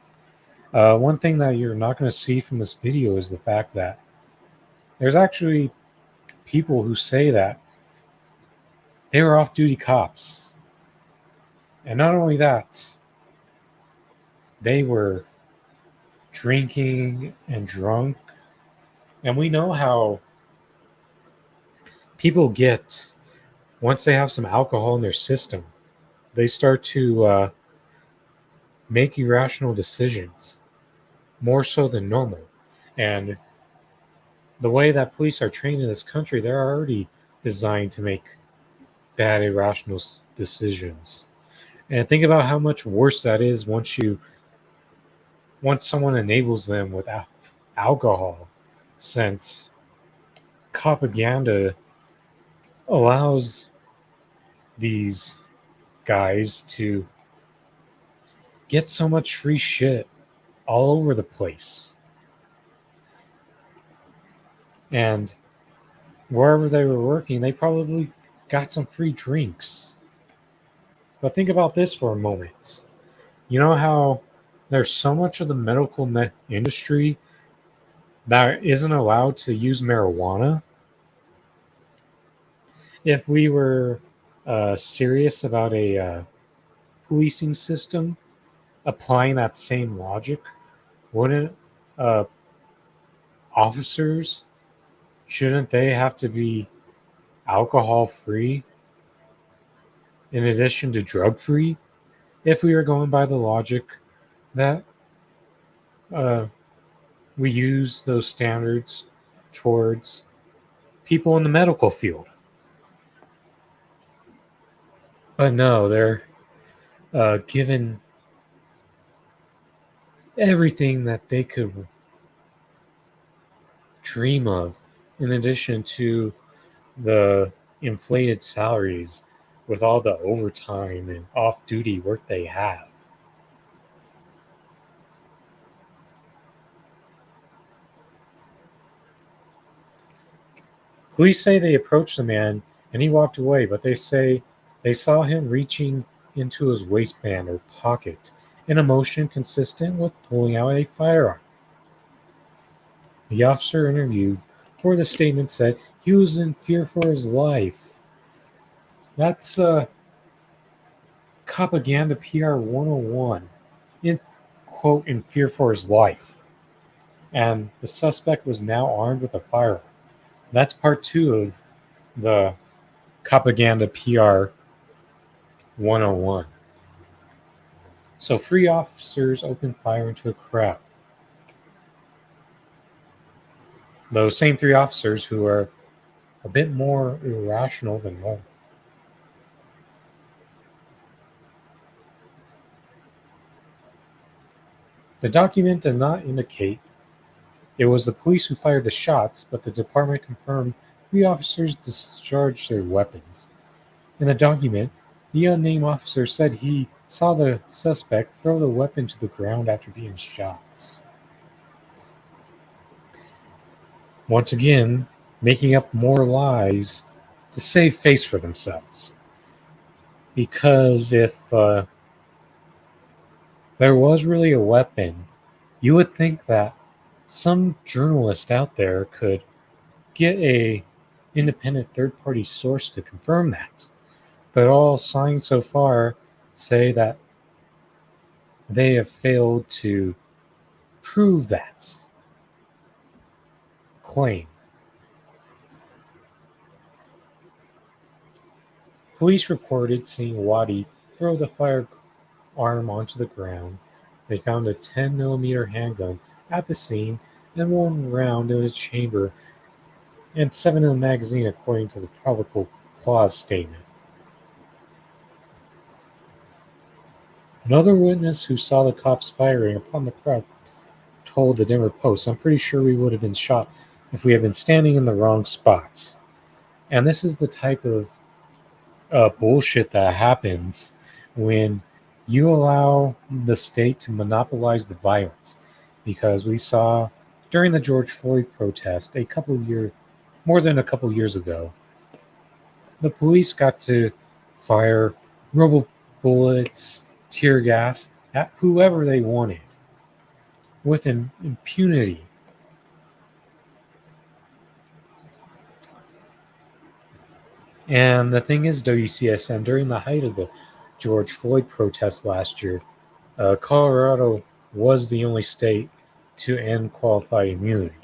A: One thing that you're not going to see from this video is the fact that there's actually people who say that they were off-duty cops. And not only that, they were drinking and drunk. And we know how people get, once they have some alcohol in their system, they start to make irrational decisions, more so than normal. And the way that police are trained in this country, they're already designed to make bad, irrational decisions. And think about how much worse that is once someone enables them with alcohol, since propaganda allows these guys to get so much free shit all over the place. And wherever they were working, they probably got some free drinks. But think about this for a moment. You know how there's so much of the medical industry that isn't allowed to use marijuana? If we were serious about a policing system applying that same logic, wouldn't officers, shouldn't they have to be alcohol free in addition to drug free? If we were going by the logic that we use those standards towards people in the medical field. But no, they're given everything that they could dream of, in addition to the inflated salaries with all the overtime and off-duty work they have. Police say they approached the man and he walked away, but they say they saw him reaching into his waistband or pocket in a motion consistent with pulling out a firearm. The officer interviewed for the statement said he was in fear for his life. That's propaganda PR 101. In quote, in fear for his life. And the suspect was now armed with a firearm. That's part 2 of the propaganda PR 101. So 3 officers opened fire into a crowd. Those same 3 officers who are a bit more irrational than normal. The document did not indicate it was the police who fired the shots, but the department confirmed 3 officers discharged their weapons. In the document, the unnamed officer said he saw the suspect throw the weapon to the ground after being shot. Once again, making up more lies to save face for themselves. Because if there was really a weapon, you would think that some journalist out there could get a independent third-party source to confirm that. But all signs so far say that they have failed to prove that claim. Police reported seeing Wadi throw the firearm onto the ground. They found a 10mm handgun at the scene and 1 round in the chamber and 7 in the magazine, according to the probable cause statement. Another witness who saw the cops firing upon the crowd told the Denver Post, "I'm pretty sure we would have been shot if we had been standing in the wrong spot." And this is the type of bullshit that happens when you allow the state to monopolize the violence. Because we saw during the George Floyd protest more than a couple years ago, the police got to fire rubber bullets, tear gas at whoever they wanted with impunity. And the thing is, WCSN, during the height of the George Floyd protest last year, Colorado was the only state to end qualified immunity.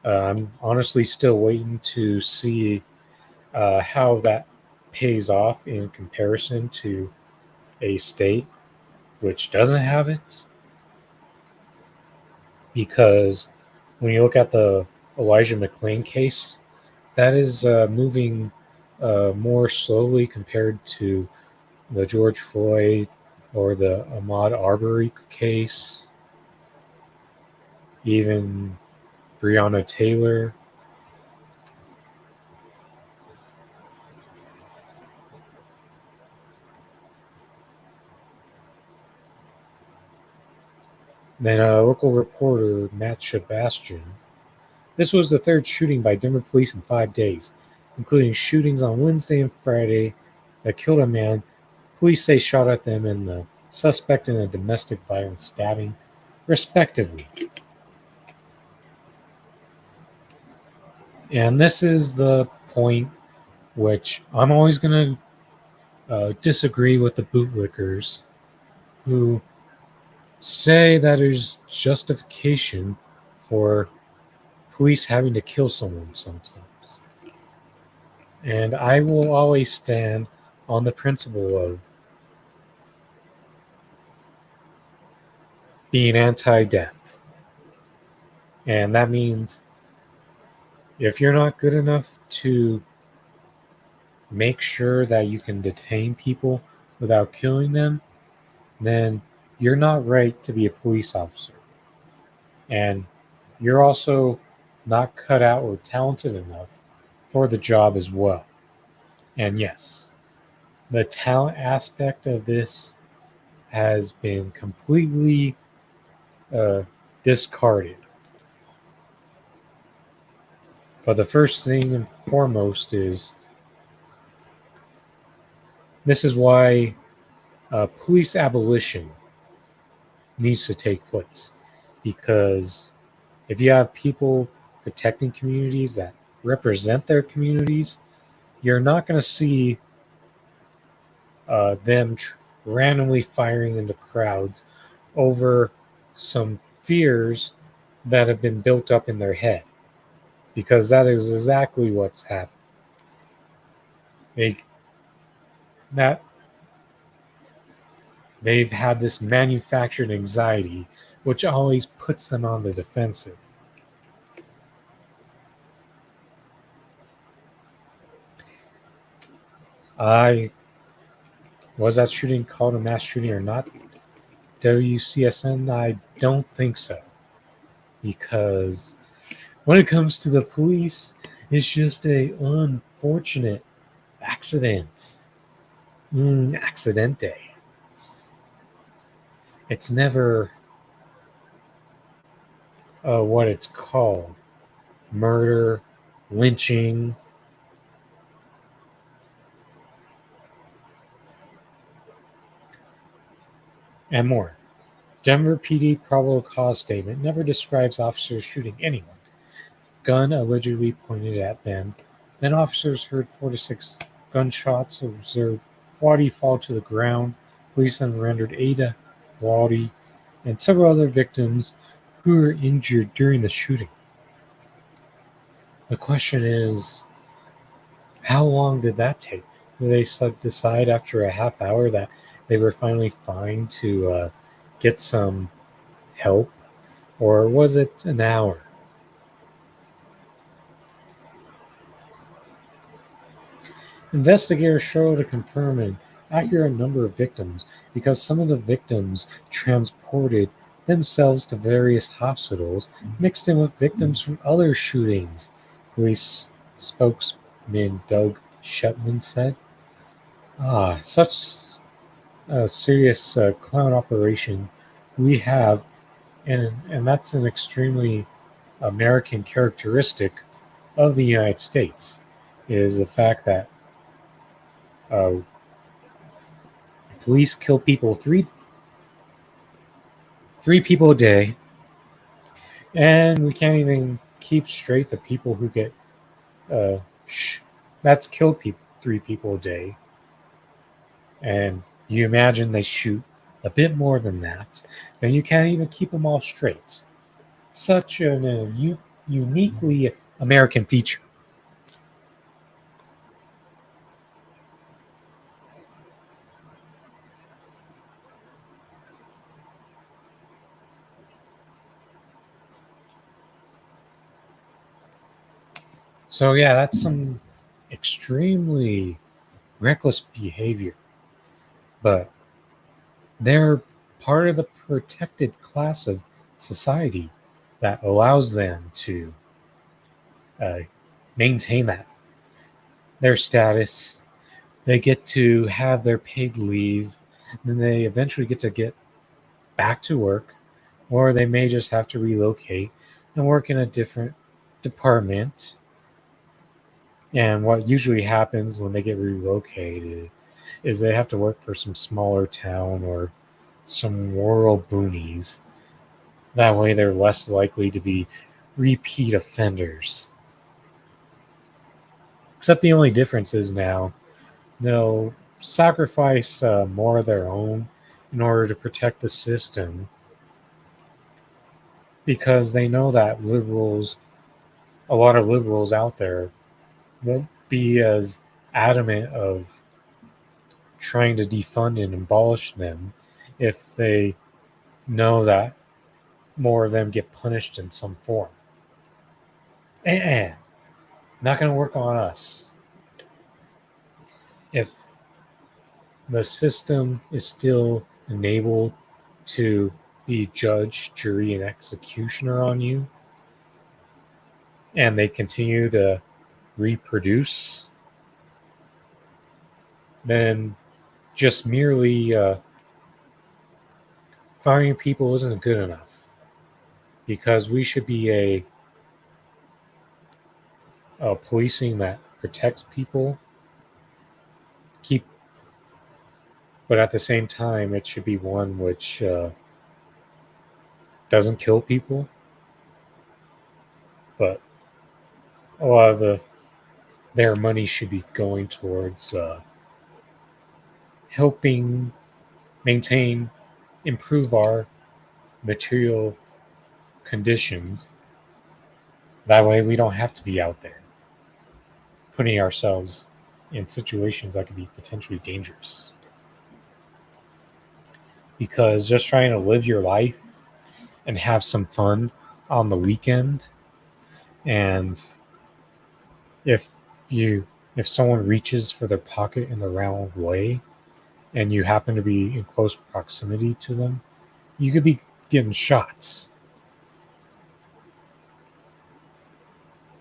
A: I'm honestly still waiting to see how that pays off in comparison to a state which doesn't have it. Because when you look at the Elijah McClain case, that is moving more slowly compared to the George Floyd or the Ahmaud Arbery case, even Breonna Taylor. Then local reporter Matt Sebastian. This was the third shooting by Denver police in 5 days, including shootings on Wednesday and Friday that killed a man police say shot at them and the suspect in a domestic violence stabbing, respectively. And this is the point which I'm always going to disagree with the bootlickers who say that there's justification for police having to kill someone sometimes. And I will always stand on the principle of being anti-death. And that means if you're not good enough to make sure that you can detain people without killing them, then you're not right to be a police officer. And you're also not cut out or talented enough for the job as well. And yes, the talent aspect of this has been completely discarded. But the first thing and foremost is this is why police abolition needs to take place. Because if you have people protecting communities that represent their communities, you're not going to see them randomly firing into crowds over some fears that have been built up in their head. Because that is exactly what's happened. They've had this manufactured anxiety, which always puts them on the defensive. Was that shooting called a mass shooting or not? WCSN, I don't think so. Because when it comes to the police, it's just an unfortunate accident. Accidente. It's never what it's called. Murder, lynching. And more. Denver PD probable cause statement never describes officers shooting anyone. Gun allegedly pointed at them. Then officers heard 4 to 6 gunshots, observed Waddy fall to the ground. Police then rendered aid to Waddy and several other victims who were injured during the shooting. The question is, how long did that take? Did they decide after a half hour that they were finally fine to get some help? Or was it an hour? Investigators struggle to confirm an accurate number of victims because some of the victims transported themselves to various hospitals mixed in with victims from other shootings, police spokesman Doug Shepman said. Such a serious clown operation we have, and that's an extremely American characteristic of the United States, is the fact that police kill people three people a day, and we can't even keep straight the people who get that's killed 3 people a day. And you imagine they shoot a bit more than that, then you can't even keep them all straight. such an uniquely American feature. So yeah, that's some extremely reckless behavior, but they're part of the protected class of society that allows them to uh, maintain their status. They get to have their paid leave, then they eventually get back to work, or they may just have to relocate and work in a different department. And what usually happens when they get relocated is they have to work for some smaller town or some rural boonies. That way they're less likely to be repeat offenders. Except the only difference is now they'll sacrifice more of their own in order to protect the system, because they know that a lot of liberals out there won't be as adamant of trying to defund and abolish them if they know that more of them get punished in some form. Not going to work on us. If the system is still enabled to be judge, jury, and executioner on you, and they continue to reproduce, then just merely firing people isn't good enough, because we should be a policing that protects people, but at the same time, it should be one which doesn't kill people, but a lot of their money should be going towards helping improve our material conditions. That way we don't have to be out there putting ourselves in situations that could be potentially dangerous. Because just trying to live your life and have some fun on the weekend, and if someone reaches for their pocket in the wrong way and you happen to be in close proximity to them, you could be getting shot.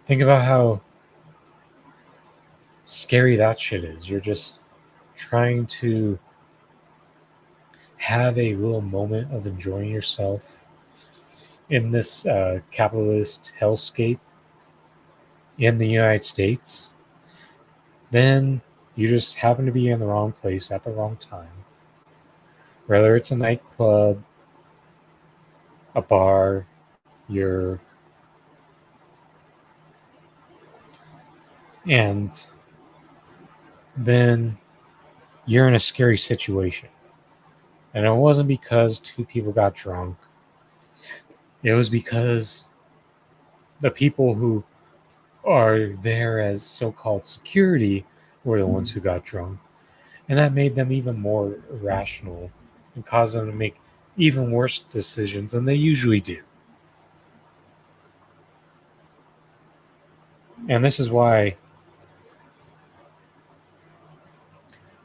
A: Think about how scary that shit is. You're just trying to have a little moment of enjoying yourself in this capitalist hellscape in the United States. Then you just happen to be in the wrong place at the wrong time. Whether it's a nightclub, a bar, and then you're in a scary situation. And it wasn't because two people got drunk. It was because the people who are there as so-called security were the ones who got drunk. And that made them even more irrational and caused them to make even worse decisions than they usually do. And this is why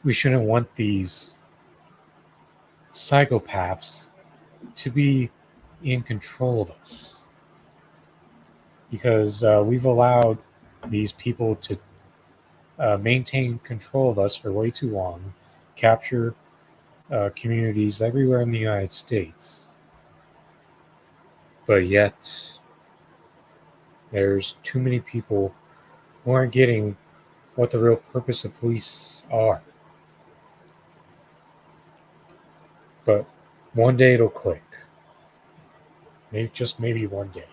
A: we shouldn't want these psychopaths to be in control of us. Because we've allowed these people to maintain control of us for way too long, capture communities everywhere in the United States. But yet, there's too many people who aren't getting what the real purpose of police are. But one day it'll click. Maybe one day.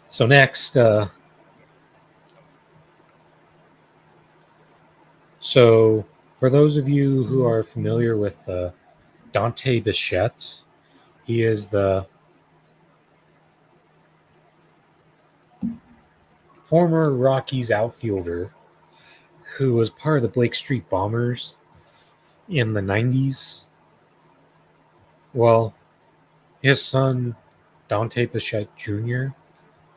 A: So next, So, for those of you who are familiar with Dante Bichette, he is the former Rockies outfielder who was part of the Blake Street Bombers in the 90s. Well, his son, Dante Bichette Jr.,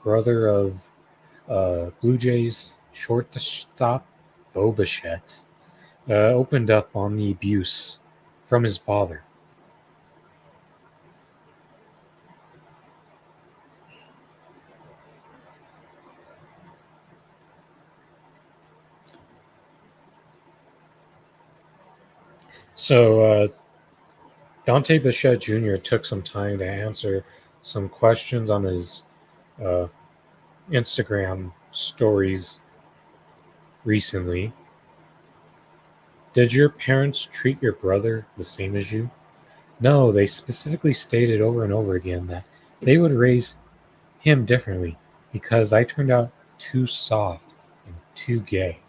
A: brother of Blue Jays shortstop Bo Bichette, opened up on the abuse from his father. So, Dante Bichette Jr. took some time to answer some questions on his uh, Instagram stories recently. Did your parents treat your brother the same as you? No, they specifically stated over and over again that they would raise him differently because I turned out too soft and too gay.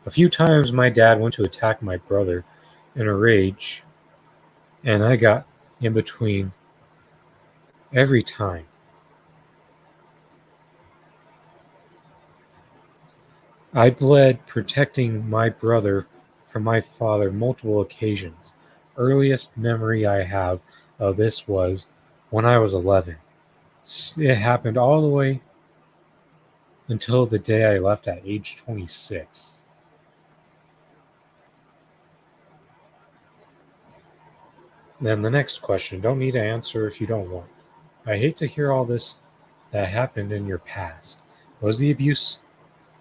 A: A few times my dad went to attack my brother in a rage, and I got in between every time. I bled protecting my brother from my father multiple occasions. Earliest memory I have of this was when I was 11. It happened all the way until the day I left at age 26. Then the next question, don't need to answer if you don't want. I hate to hear all this that happened in your past. Was the abuse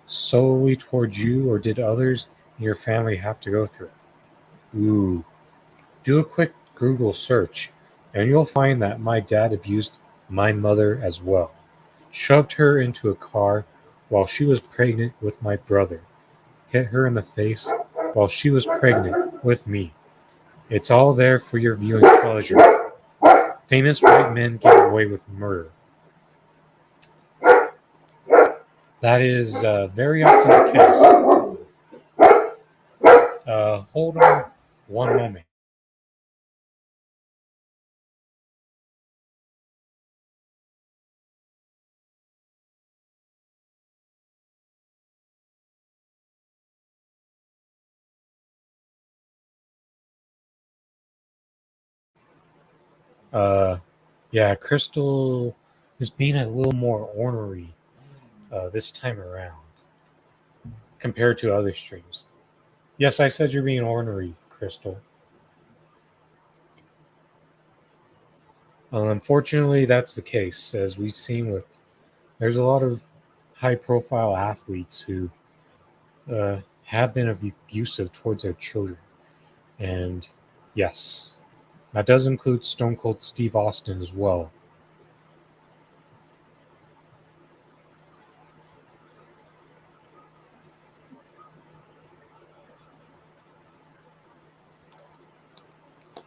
A: solely towards you, or did others in your family have to go through it? Ooh. Do a quick Google search, and you'll find that my dad abused my mother as well. Shoved her into a car while she was pregnant with my brother. Hit her in the face while she was pregnant with me. It's all there for your viewing pleasure. Famous white men get away with murder. That is very often the case. Hold on one moment. Yeah, Crystal is being a little more ornery this time around compared to other streams. Yes, I said you're being ornery, Crystal. Unfortunately, that's the case, as we've seen with. There's a lot of high-profile athletes who have been abusive towards their children, and yes, that does include Stone Cold Steve Austin as well.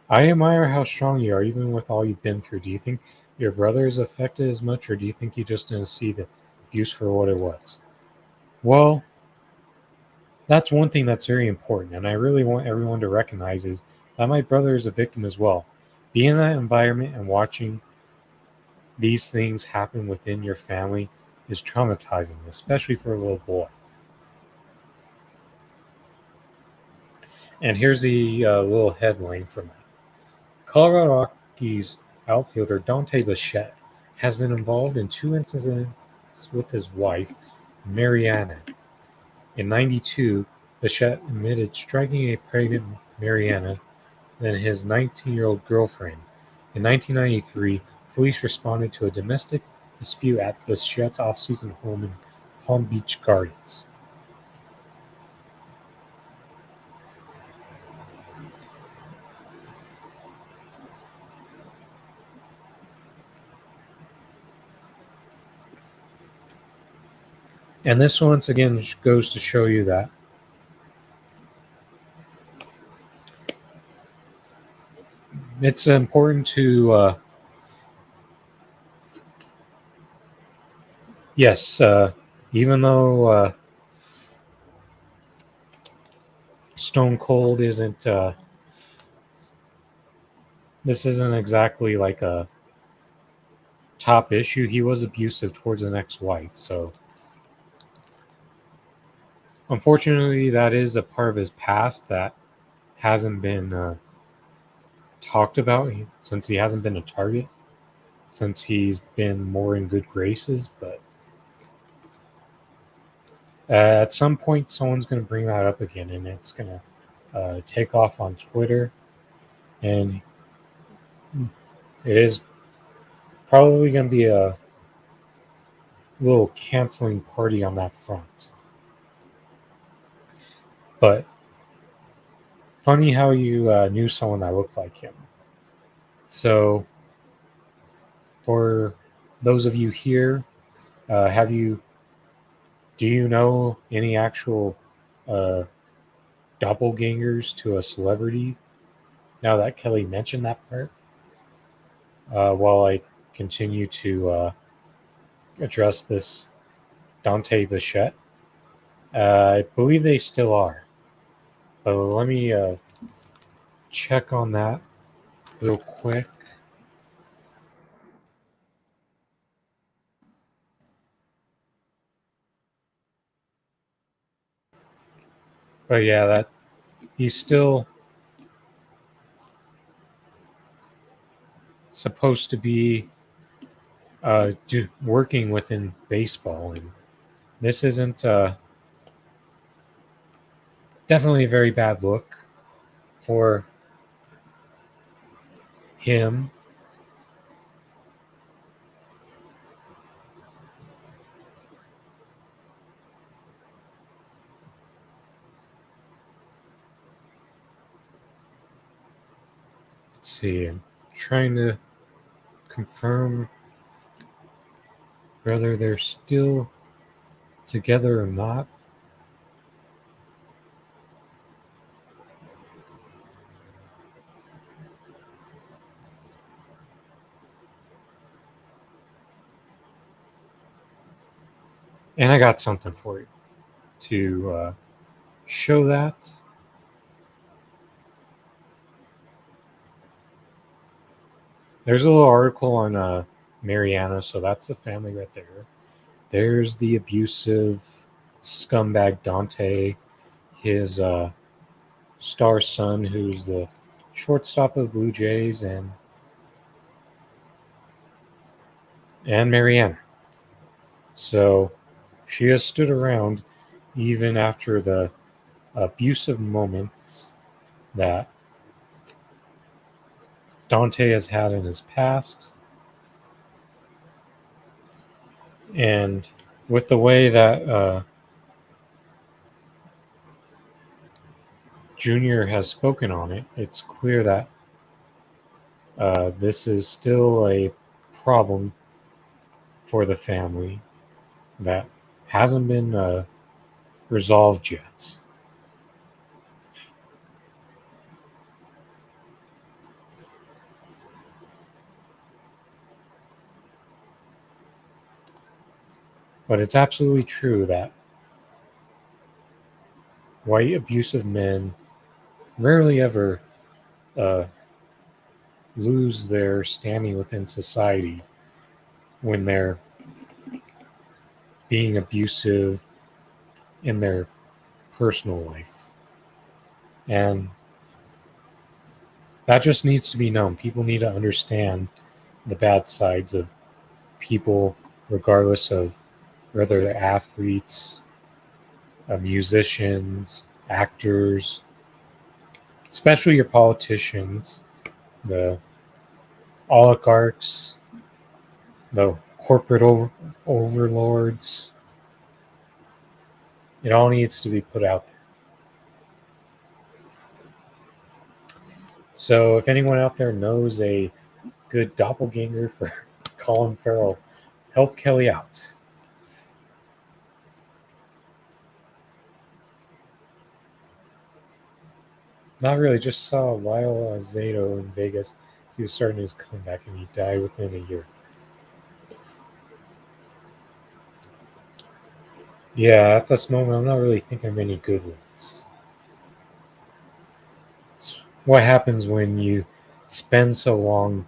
A: I admire how strong you are, even with all you've been through. Do you think your brother is affected as much, or do you think you just didn't see the abuse for what it was? Well, that's one thing that's very important, and I really want everyone to recognize is that my brother is a victim as well. Being in that environment and watching these things happen within your family is traumatizing, especially for a little boy. And here's the little headline from that. Colorado Rockies outfielder Dante Bichette has been involved in two incidents with his wife, Mariana. In '92, Bichette admitted striking a pregnant Mariana, then his 19-year-old girlfriend. In 1993, police responded to a domestic dispute at Bichette's off-season home in Palm Beach Gardens. And this once again goes to show you that it's important to, yes, even though Stone Cold isn't. This isn't exactly like a top issue. He was abusive towards an ex-wife, so unfortunately, that is a part of his past that hasn't been talked about since he hasn't been a target, since he's been more in good graces. But at some point, someone's going to bring that up again, and it's going to take off on Twitter, and it is probably going to be a little canceling party on that front. But funny how you knew someone that looked like him. So, for those of you here, do you know any actual doppelgangers to a celebrity? Now that Kelly mentioned that part, while I continue to address this Dante Bichette, I believe they still are. But let me check on that real quick. But yeah, that he's still supposed to be working within baseball, and this isn't definitely a very bad look for him. Let's see, I'm trying to confirm whether they're still together or not. And I got something for you to show that. There's a little article on Mariana, so that's the family right there. There's the abusive scumbag Dante, his star son, who's the shortstop of the Blue Jays, and Mariana. So she has stood around even after the abusive moments that Dante has had in his past. And with the way that Junior has spoken on it, it's clear that this is still a problem for the family that hasn't been resolved yet. But it's absolutely true that white abusive men rarely ever lose their standing within society when they're being abusive in their personal life. And that just needs to be known. People need to understand the bad sides of people, regardless of whether they're athletes, musicians, actors, especially your politicians, the oligarchs, the corporate overlords. It all needs to be put out there. So if anyone out there knows a good doppelganger for Colin Farrell, help Kelly out. Not really, just saw Lyle Zato in Vegas. He was starting his comeback and he died within a year. Yeah, at this moment, I'm not really thinking of any good ones. what happens when you spend so long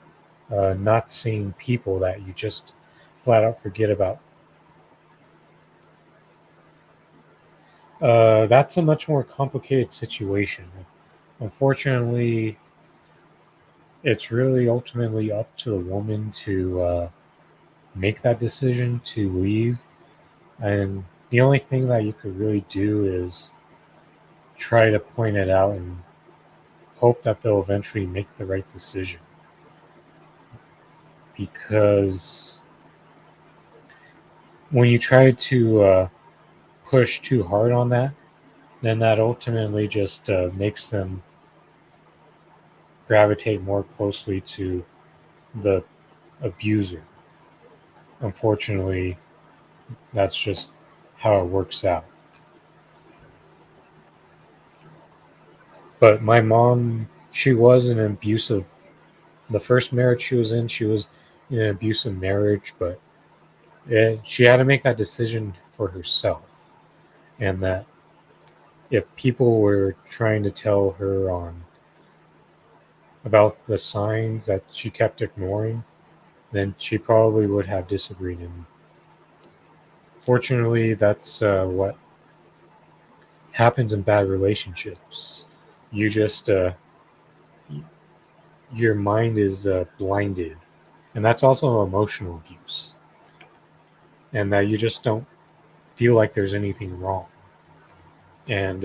A: not seeing people that you just flat out forget about. That's a much more complicated situation. Unfortunately, it's really ultimately up to the woman to make that decision to leave. And the only thing that you could really do is try to point it out and hope that they'll eventually make the right decision. Because when you try to push too hard on that, then that ultimately just makes them gravitate more closely to the abuser. Unfortunately, that's just how it works out. But my mom, she was in an abusive, the first marriage she was in an abusive marriage, but she had to make that decision for herself. And that if people were trying to tell her on about the signs that she kept ignoring, then she probably would have disagreed. And fortunately, that's what happens in bad relationships. You just your mind is blinded, and that's also emotional abuse, and that you just don't feel like there's anything wrong, and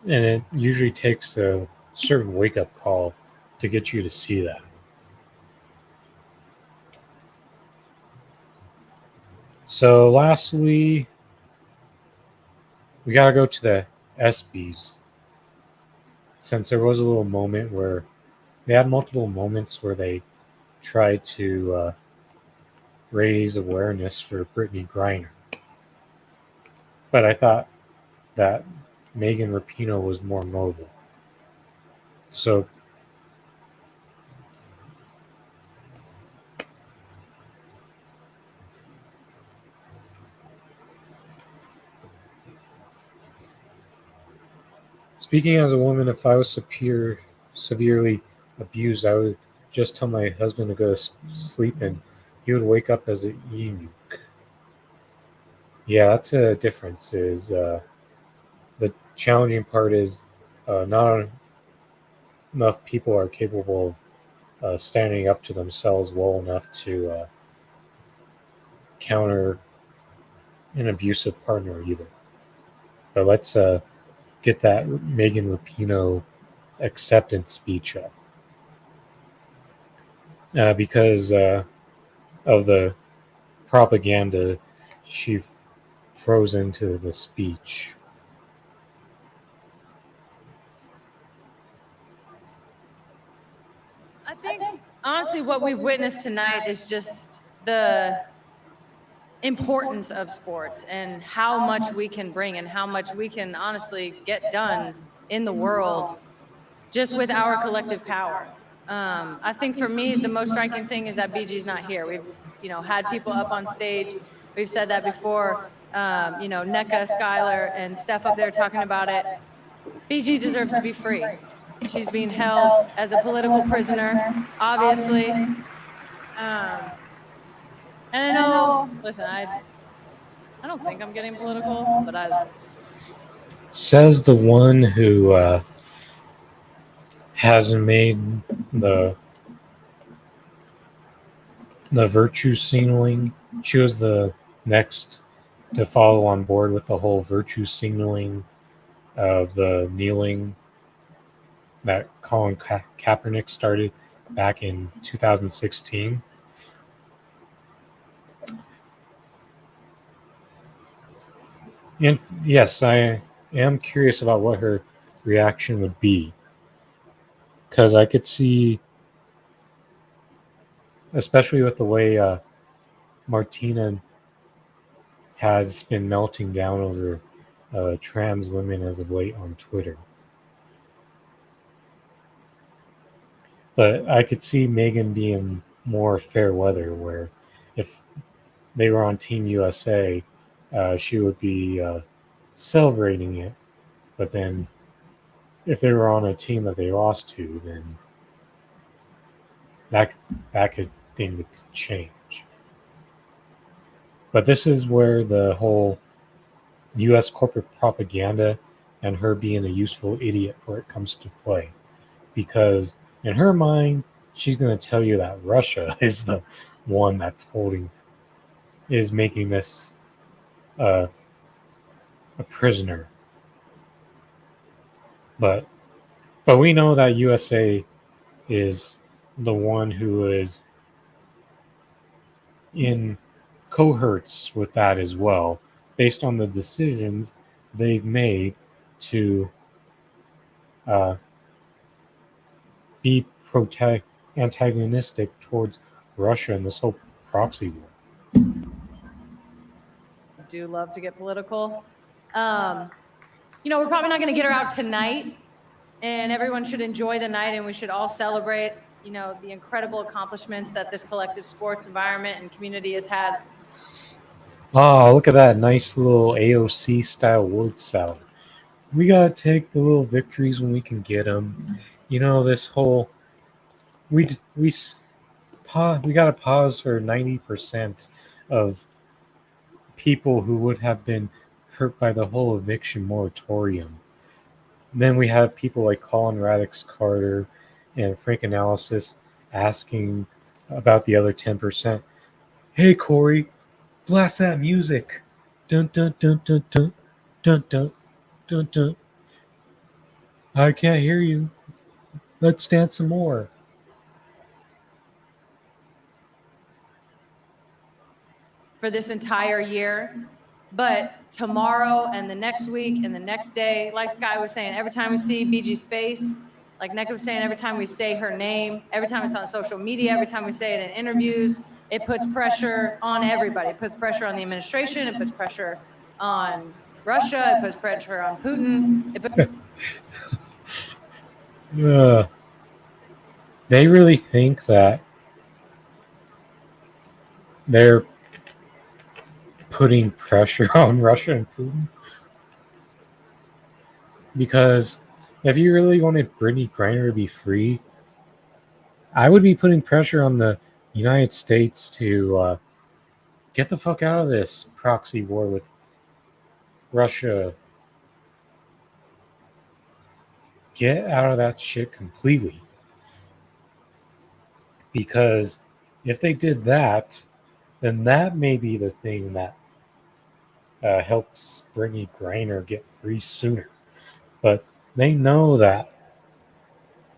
A: it usually takes a certain wake up call to get you to see that. So, lastly, we got to go to the ESPYs, since there was a little moment where they had multiple moments where they tried to raise awareness for Brittany Griner. But I thought that Megan Rapinoe was more notable. So, speaking as a woman, if I was severely abused, I would just tell my husband to go to sleep and he would wake up as an eunuch. Yeah, that's a difference. Is the challenging part is not enough people are capable of standing up to themselves well enough to counter an abusive partner either. But let's get that Megan Rapinoe acceptance speech up. Because of the propaganda she froze into the speech.
R: I think, honestly, what we've witnessed tonight is just the importance of sports and how much we can bring and how much we can honestly get done in the world just with our collective power. I think for me, the most striking thing is that BG's not here. We've, had people up on stage. We've said that before. NECA, Skylar, and Steph up there talking about it. BG deserves to be free. She's being held as a political prisoner, obviously. And I know, listen, I don't think I'm getting political, but
A: Says the one who hasn't made the virtue signaling. She was the next to follow on board with the whole virtue signaling of the kneeling that Colin Kaepernick started back in 2016. And yes, I am curious about what her reaction would be. Because I could see, especially with the way Martina has been melting down over trans women as of late on Twitter. But I could see Megan being more fair weather, where if they were on Team USA, she would be celebrating it. But then if they were on a team that they lost to, then that thing would change. But this is where the whole U.S. corporate propaganda and her being a useful idiot for it comes to play, because in her mind, she's going to tell you that Russia is the one that's making this a prisoner. But we know that USA is the one who is in cohorts with that as well, based on the decisions they've made to be antagonistic towards Russia in this whole proxy war.
R: I do love to get political. We're probably not going to get her out tonight, and everyone should enjoy the night, and we should all celebrate, the incredible accomplishments that this collective sports environment and community has had.
A: Oh, look at that nice little AOC style word salad. We gotta take the little victories when we can get them. This whole we gotta pause for 90% of people who would have been hurt by the whole eviction moratorium. Then we have people like Colin Radix Carter and Frank Analysis asking about the other 10%. Hey Corey, blast that music. Dun dun dun dun dun dun dun dun dun. I can't hear you. Let's dance some more.
R: For this entire year, but tomorrow and the next week and the next day, like Sky was saying, every time we see BG's face, like Nneka was saying, every time we say her name, every time it's on social media, every time we say it in interviews, it puts pressure on everybody. It puts pressure on the administration. It puts pressure on Russia. It puts pressure on Putin.
A: They really think that they're putting pressure on Russia and Putin? Because if you really wanted Brittany Griner to be free, I would be putting pressure on the United States to get the fuck out of this proxy war with Russia. Get out of that shit completely. Because if they did that, then that may be the thing that helps Brittany Griner get free sooner. But they know that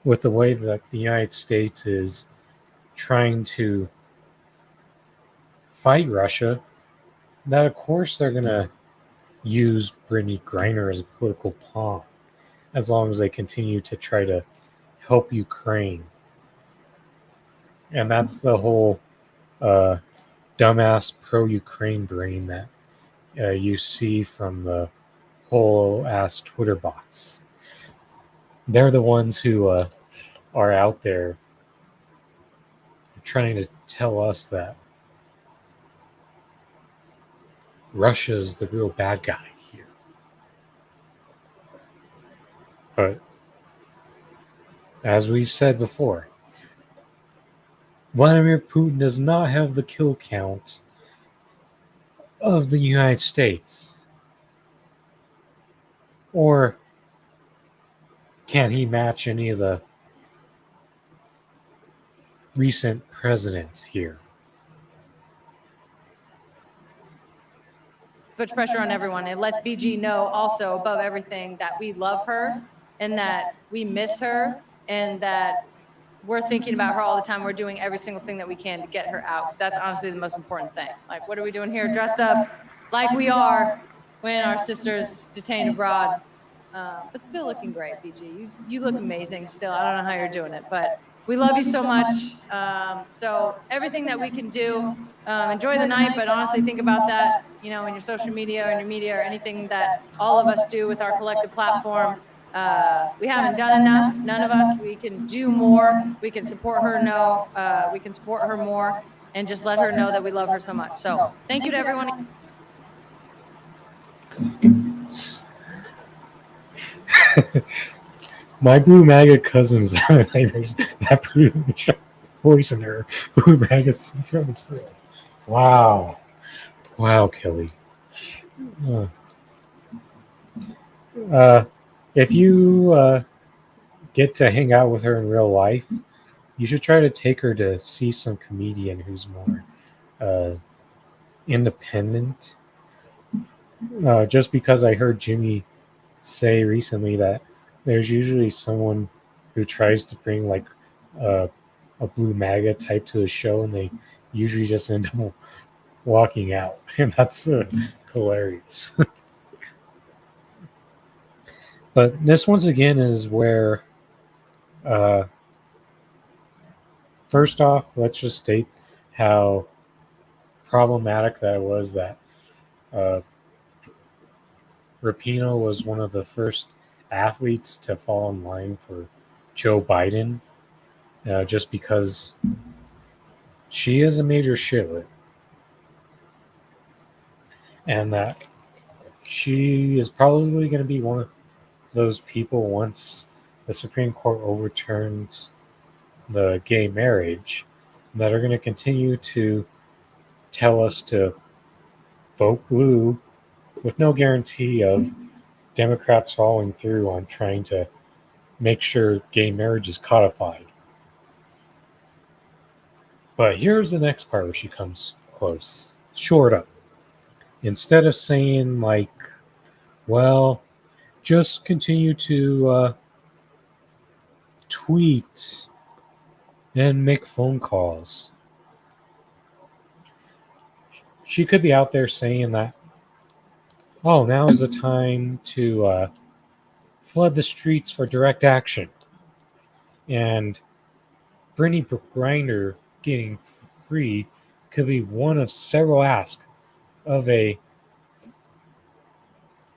A: with the way that the United States is trying to fight Russia, that of course they're going to use Brittany Griner as a political pawn, as long as they continue to try to help Ukraine. And that's the whole dumbass pro-Ukraine brain that you see from the whole ass Twitter bots. They're the ones who are out there trying to tell us that Russia is the real bad guy here. But as we've said before, Vladimir Putin does not have the kill count of the United States. Or can he match any of the recent presidents here?
R: Puts pressure on everyone. It lets BG know also above everything that we love her and that we miss her and that we're thinking about her all the time. We're doing every single thing that we can to get her out. Because that's honestly the most important thing. Like, what are we doing here dressed up like we are when our sister's detained abroad? But still looking great, BG. You look amazing still. I don't know how you're doing it, but we love you so much. So everything that we can do, enjoy the night, but honestly think about that, in your social media or in your media or anything that all of us do with our collective platform. We haven't done enough. None of us. We can do more. We can support her. We can support her more and just let her know that we love her so much. So thank you to everyone.
A: My blue maggot cousins have nightmares that produce poison her blue maggots from his food. Wow. Wow, Kelly. If you get to hang out with her in real life, you should try to take her to see some comedian who's more independent. Just because I heard Jimmy say recently that there's usually someone who tries to bring like a blue MAGA type to the show, and they usually just end up walking out, and that's hilarious. But this once again is where, first off, let's just state how problematic that was that Rapinoe was one of the first athletes to fall in line for Joe Biden, just because she is a major shitlet, and that she is probably going to be one of those people once the Supreme Court overturns the gay marriage that are going to continue to tell us to vote blue with no guarantee of Democrats following through on trying to make sure gay marriage is codified. But here's the next part where she comes close. Short up. Instead of saying, like, well, just continue to tweet and make phone calls, she could be out there saying that, oh, now is the time to flood the streets for direct action. And Brittany Griner getting free could be one of several asks of a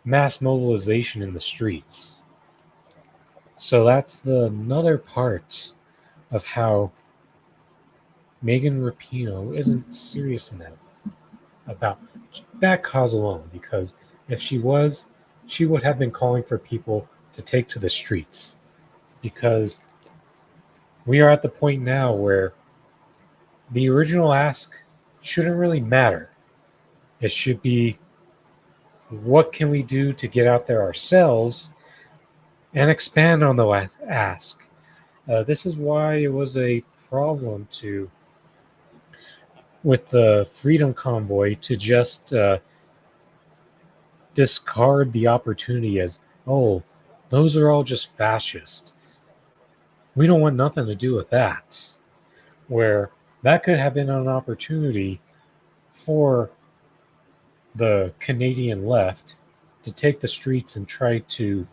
A: mass mobilization in the streets. So that's another part of how Megan Rapinoe isn't serious enough about that cause alone, because if she was, she would have been calling for people to take to the streets, because we are at the point now where the original ask shouldn't really matter. It should be, what can we do to get out there ourselves and expand on the ask? This is why it was a problem with the Freedom Convoy to just discard the opportunity as, oh, those are all just fascists. We don't want nothing to do with that. Where that could have been an opportunity for the Canadian left to take the streets and try to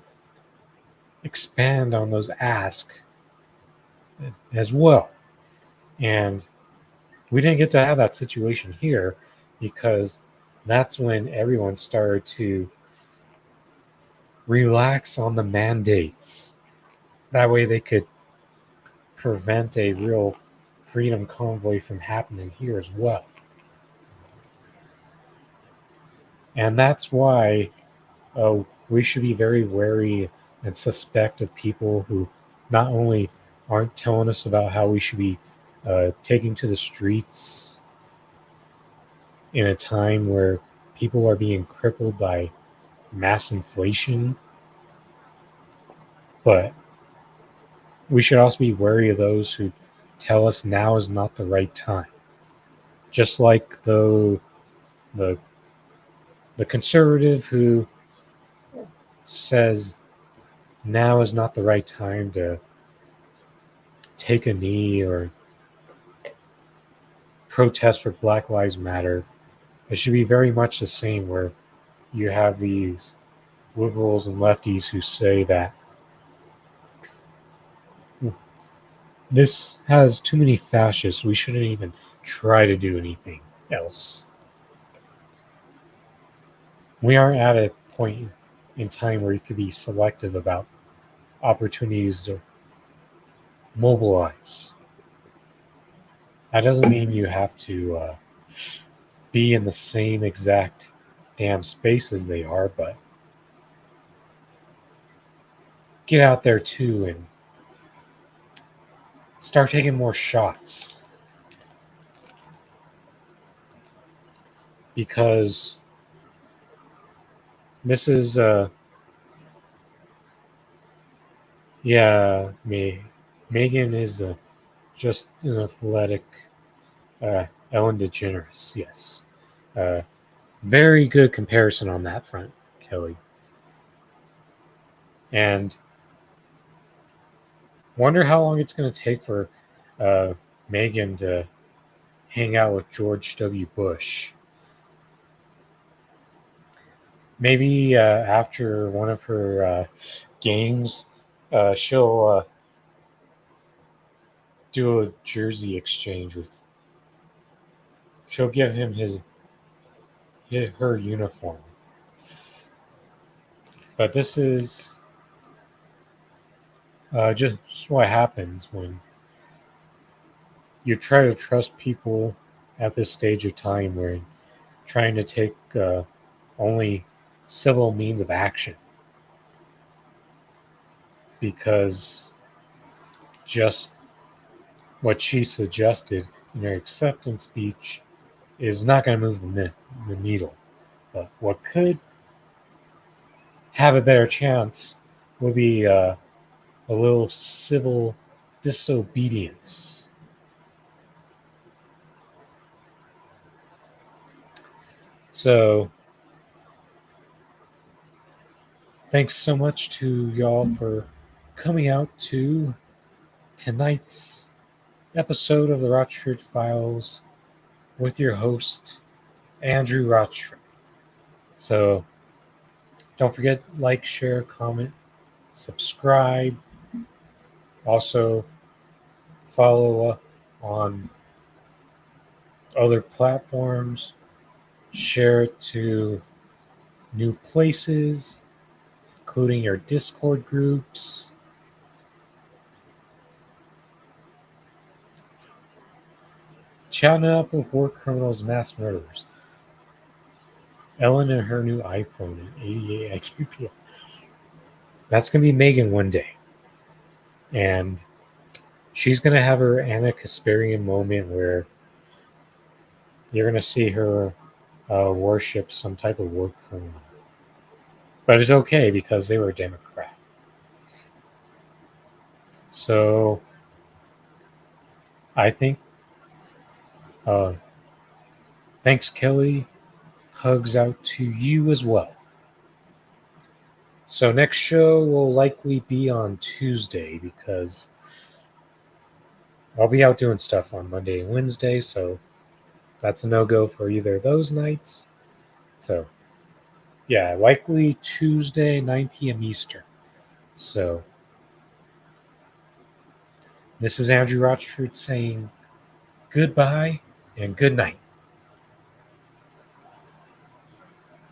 A: expand on those asks as well. And we didn't get to have that situation here, because that's when everyone started to relax on the mandates. That way they could prevent a real freedom convoy from happening here as well. And that's why we should be very wary and suspect of people who not only aren't telling us about how we should be taking to the streets in a time where people are being crippled by mass inflation, but we should also be wary of those who tell us now is not the right time. Just like the conservative who says now is not the right time to take a knee or protest for Black Lives Matter. It should be very much the same, where you have these liberals and lefties who say that this has too many fascists, we shouldn't even try to do anything else. We aren't at a point in time where you could be selective about opportunities to mobilize. That doesn't mean you have to be in the same exact damn space as they are, but get out there too and start taking more shots. Because Mrs. Megan is just an athletic Ellen DeGeneres. Yes. Very good comparison on that front, Kelly. And wonder how long it's going to take for Megan to hang out with George W. Bush. Maybe after one of her games, she'll do a jersey exchange with. She'll give him her uniform. But this is just what happens when you try to trust people at this stage of time where you're trying to take only civil means of action. Because just what she suggested in her acceptance speech is not going to move the needle. But what could have a better chance would be a little civil disobedience. So, thanks so much to y'all for coming out to tonight's episode of the Rochford Files with your host, Andrew Rochford. So, don't forget, like, share, comment, subscribe. Also, follow on other platforms. Share it to new places, including your Discord groups. Chatting up with war criminals, mass murderers. Ellen and her new iPhone and 88 IQ. That's going to be Megan one day. And she's going to have her Anna Kasparian moment where you're going to see her worship some type of war criminal. But it's okay because they were a Democrat. So I think thanks, Kelly. Hugs out to you as well. So next show will likely be on Tuesday because I'll be out doing stuff on Monday and Wednesday, so that's a no-go for either of those nights. So, yeah, likely Tuesday, 9 p.m. Eastern. So, this is Andrew Rochford saying goodbye and good night.